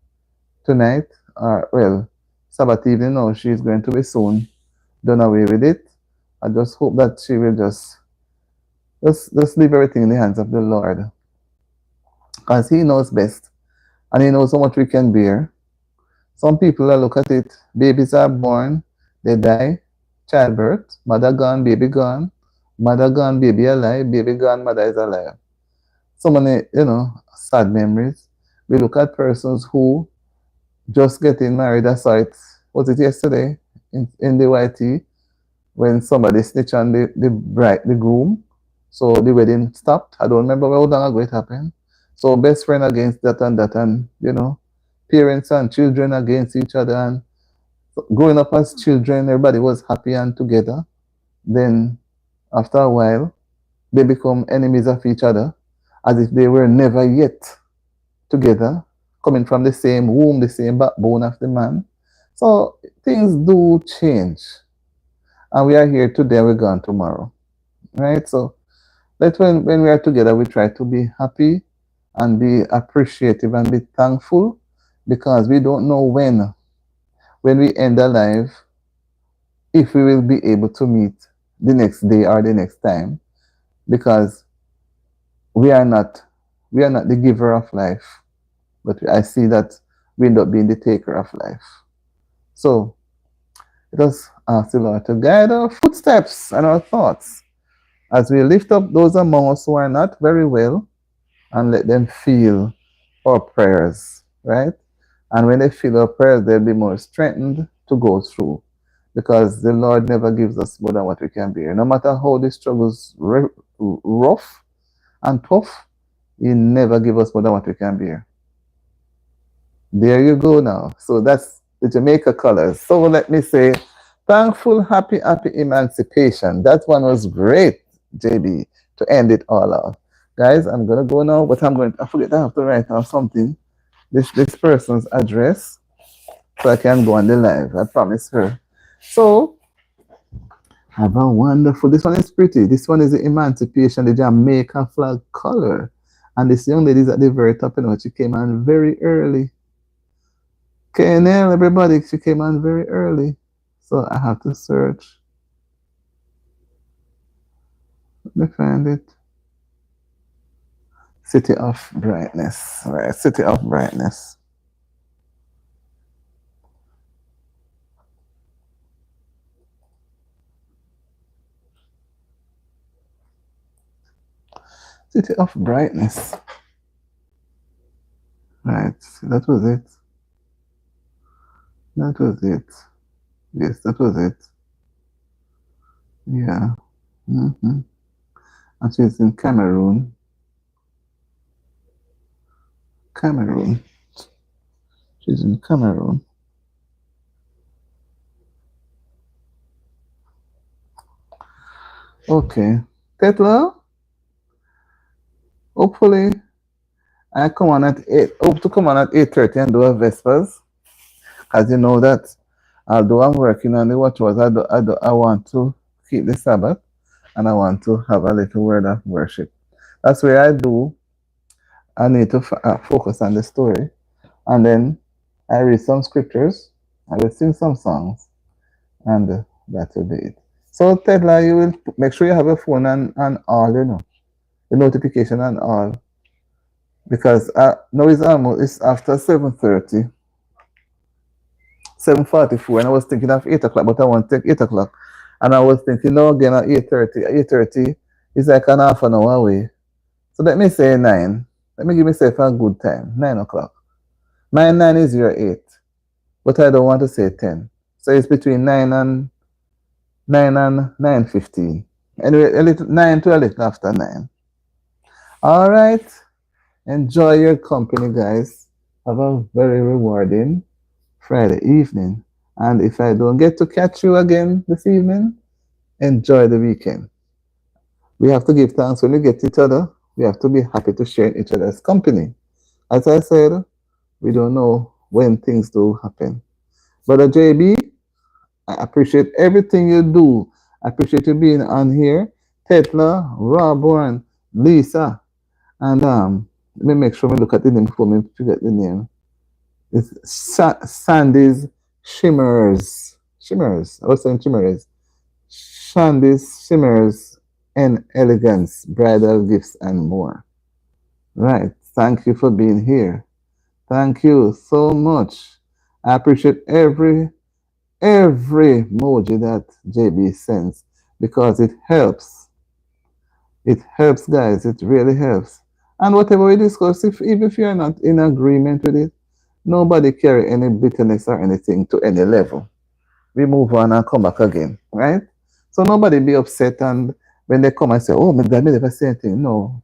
tonight or, well, Sabbath evening now, she's going to be soon done away with it. I just hope that she will just leave everything in the hands of the Lord. Because He knows best. And He knows how much we can bear. Some people look at it, babies are born, they die, childbirth, mother gone, baby gone, mother gone, baby alive, baby gone, mother is alive. So many, sad memories. We look at persons who just getting married. I saw it, was it yesterday in the YT, when somebody snitched on the groom. So the wedding stopped. I don't remember how long ago it happened. So best friend against that, and parents and children against each other. And growing up as children, everybody was happy and together. Then after a while, they become enemies of each other, as if they were never yet together, coming from the same womb, the same backbone of the man. So things do change. And we are here today, we're gone tomorrow. Right? So when we are together, we try to be happy and be appreciative and be thankful, because we don't know when we end our life, if we will be able to meet the next day or the next time, because we are not the giver of life, but I see that we end up being the taker of life. So let us ask the Lord to guide our footsteps and our thoughts as we lift up those among us who are not very well, and let them feel our prayers, right? And when they feel our prayers, they'll be more strengthened to go through, because the Lord never gives us more than what we can bear. No matter how the struggle's rough and tough, He never gives us more than what we can bear. There you go now. So that's the Jamaica colors. So let me say, thankful, happy emancipation. That one was great, JB, to end it all off. Guys, I'm going to go now, but I forget I have to write down something. This person's address, so I can go on the live. I promise her. So, have a wonderful, this one is pretty. This one is the emancipation, the Jamaica flag color. And this young lady is at the very top, she came on very early. KNL, everybody, she came on very early. So I have to search. Let me find it. City of Brightness. Right, City of Brightness. City of Brightness. Right, that was it. That was it. Yes, that was it. Yeah. And she's in Cameroon. She's in Cameroon. Okay. Tetla, hopefully I come on at 8. Hope to come on at 8:30 and do a Vespers. Because you know that although I'm working on the watchwords, I want to keep the Sabbath, and I want to have a little word of worship. That's where I need to focus on the story. And then I read some scriptures, I will sing some songs, and that will be it. So, Tedla, you will make sure you have your phone on all, the notification on all, because now it's after 7:30, 7:44, and I was thinking of 8 o'clock, but I want to take 8 o'clock. And I was thinking, no, again at 8:30. 8:30 is like an half an hour away. So let me say 9. Let me give myself a good time, 9 o'clock. My 9 is your 8, but I don't want to say 10. So it's between 9 and 9:15. Anyway, a little 9 to a little after 9. All right. Enjoy your company, guys. Have a very rewarding Friday evening. And if I don't get to catch you again this evening, enjoy the weekend. We have to give thanks when we get each other. We have to be happy to share each other's company. As I said, we don't know when things do happen. Brother JB, I appreciate everything you do. I appreciate you being on here. Tetla, Rob, Lisa, and let me make sure we look at the name before me forget the name. It's Sandy's Shimmers. Shimmers. I was saying Shimmers. Sandy's Shimmers and Elegance, Bridal Gifts, and more. Right. Thank you for being here. Thank you so much. I appreciate every emoji that JB sends because it helps. It helps, guys. It really helps. And whatever we discuss, even if you're not in agreement with it, nobody carry any bitterness or anything to any level. We move on and come back again, right? So nobody be upset and when they come and say, oh my God, me never say anything. No,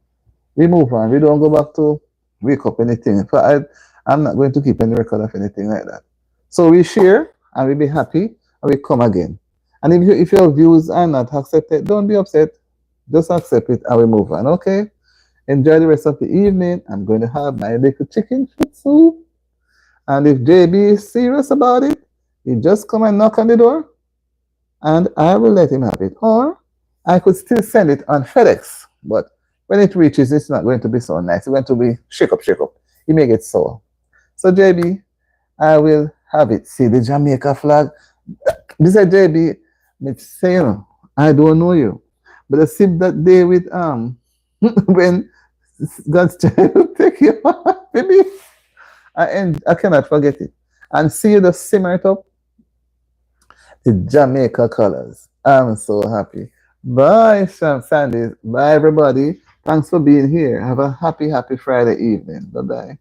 we move on. We don't go back to wake up anything. I'm not going to keep any record of anything like that. So we share and we be happy and we come again. And if your views are not accepted, don't be upset. Just accept it and we move on, okay? Enjoy the rest of the evening. I'm going to have my little chicken foot soup. And if JB is serious about it, he just come and knock on the door and I will let him have it. Or I could still send it on FedEx. But when it reaches, it's not going to be so nice. It's going to be shake up, shake up. You may get sour. So JB, I will have it. See the Jamaica flag. This is JB. It's saying, I don't know you. But I see that day with when God's child will take you, baby. I cannot forget it. And see the simmer it up. The Jamaica colors. I'm so happy. Bye, Sandy. Bye, everybody. Thanks for being here. Have a happy Friday evening. Bye bye.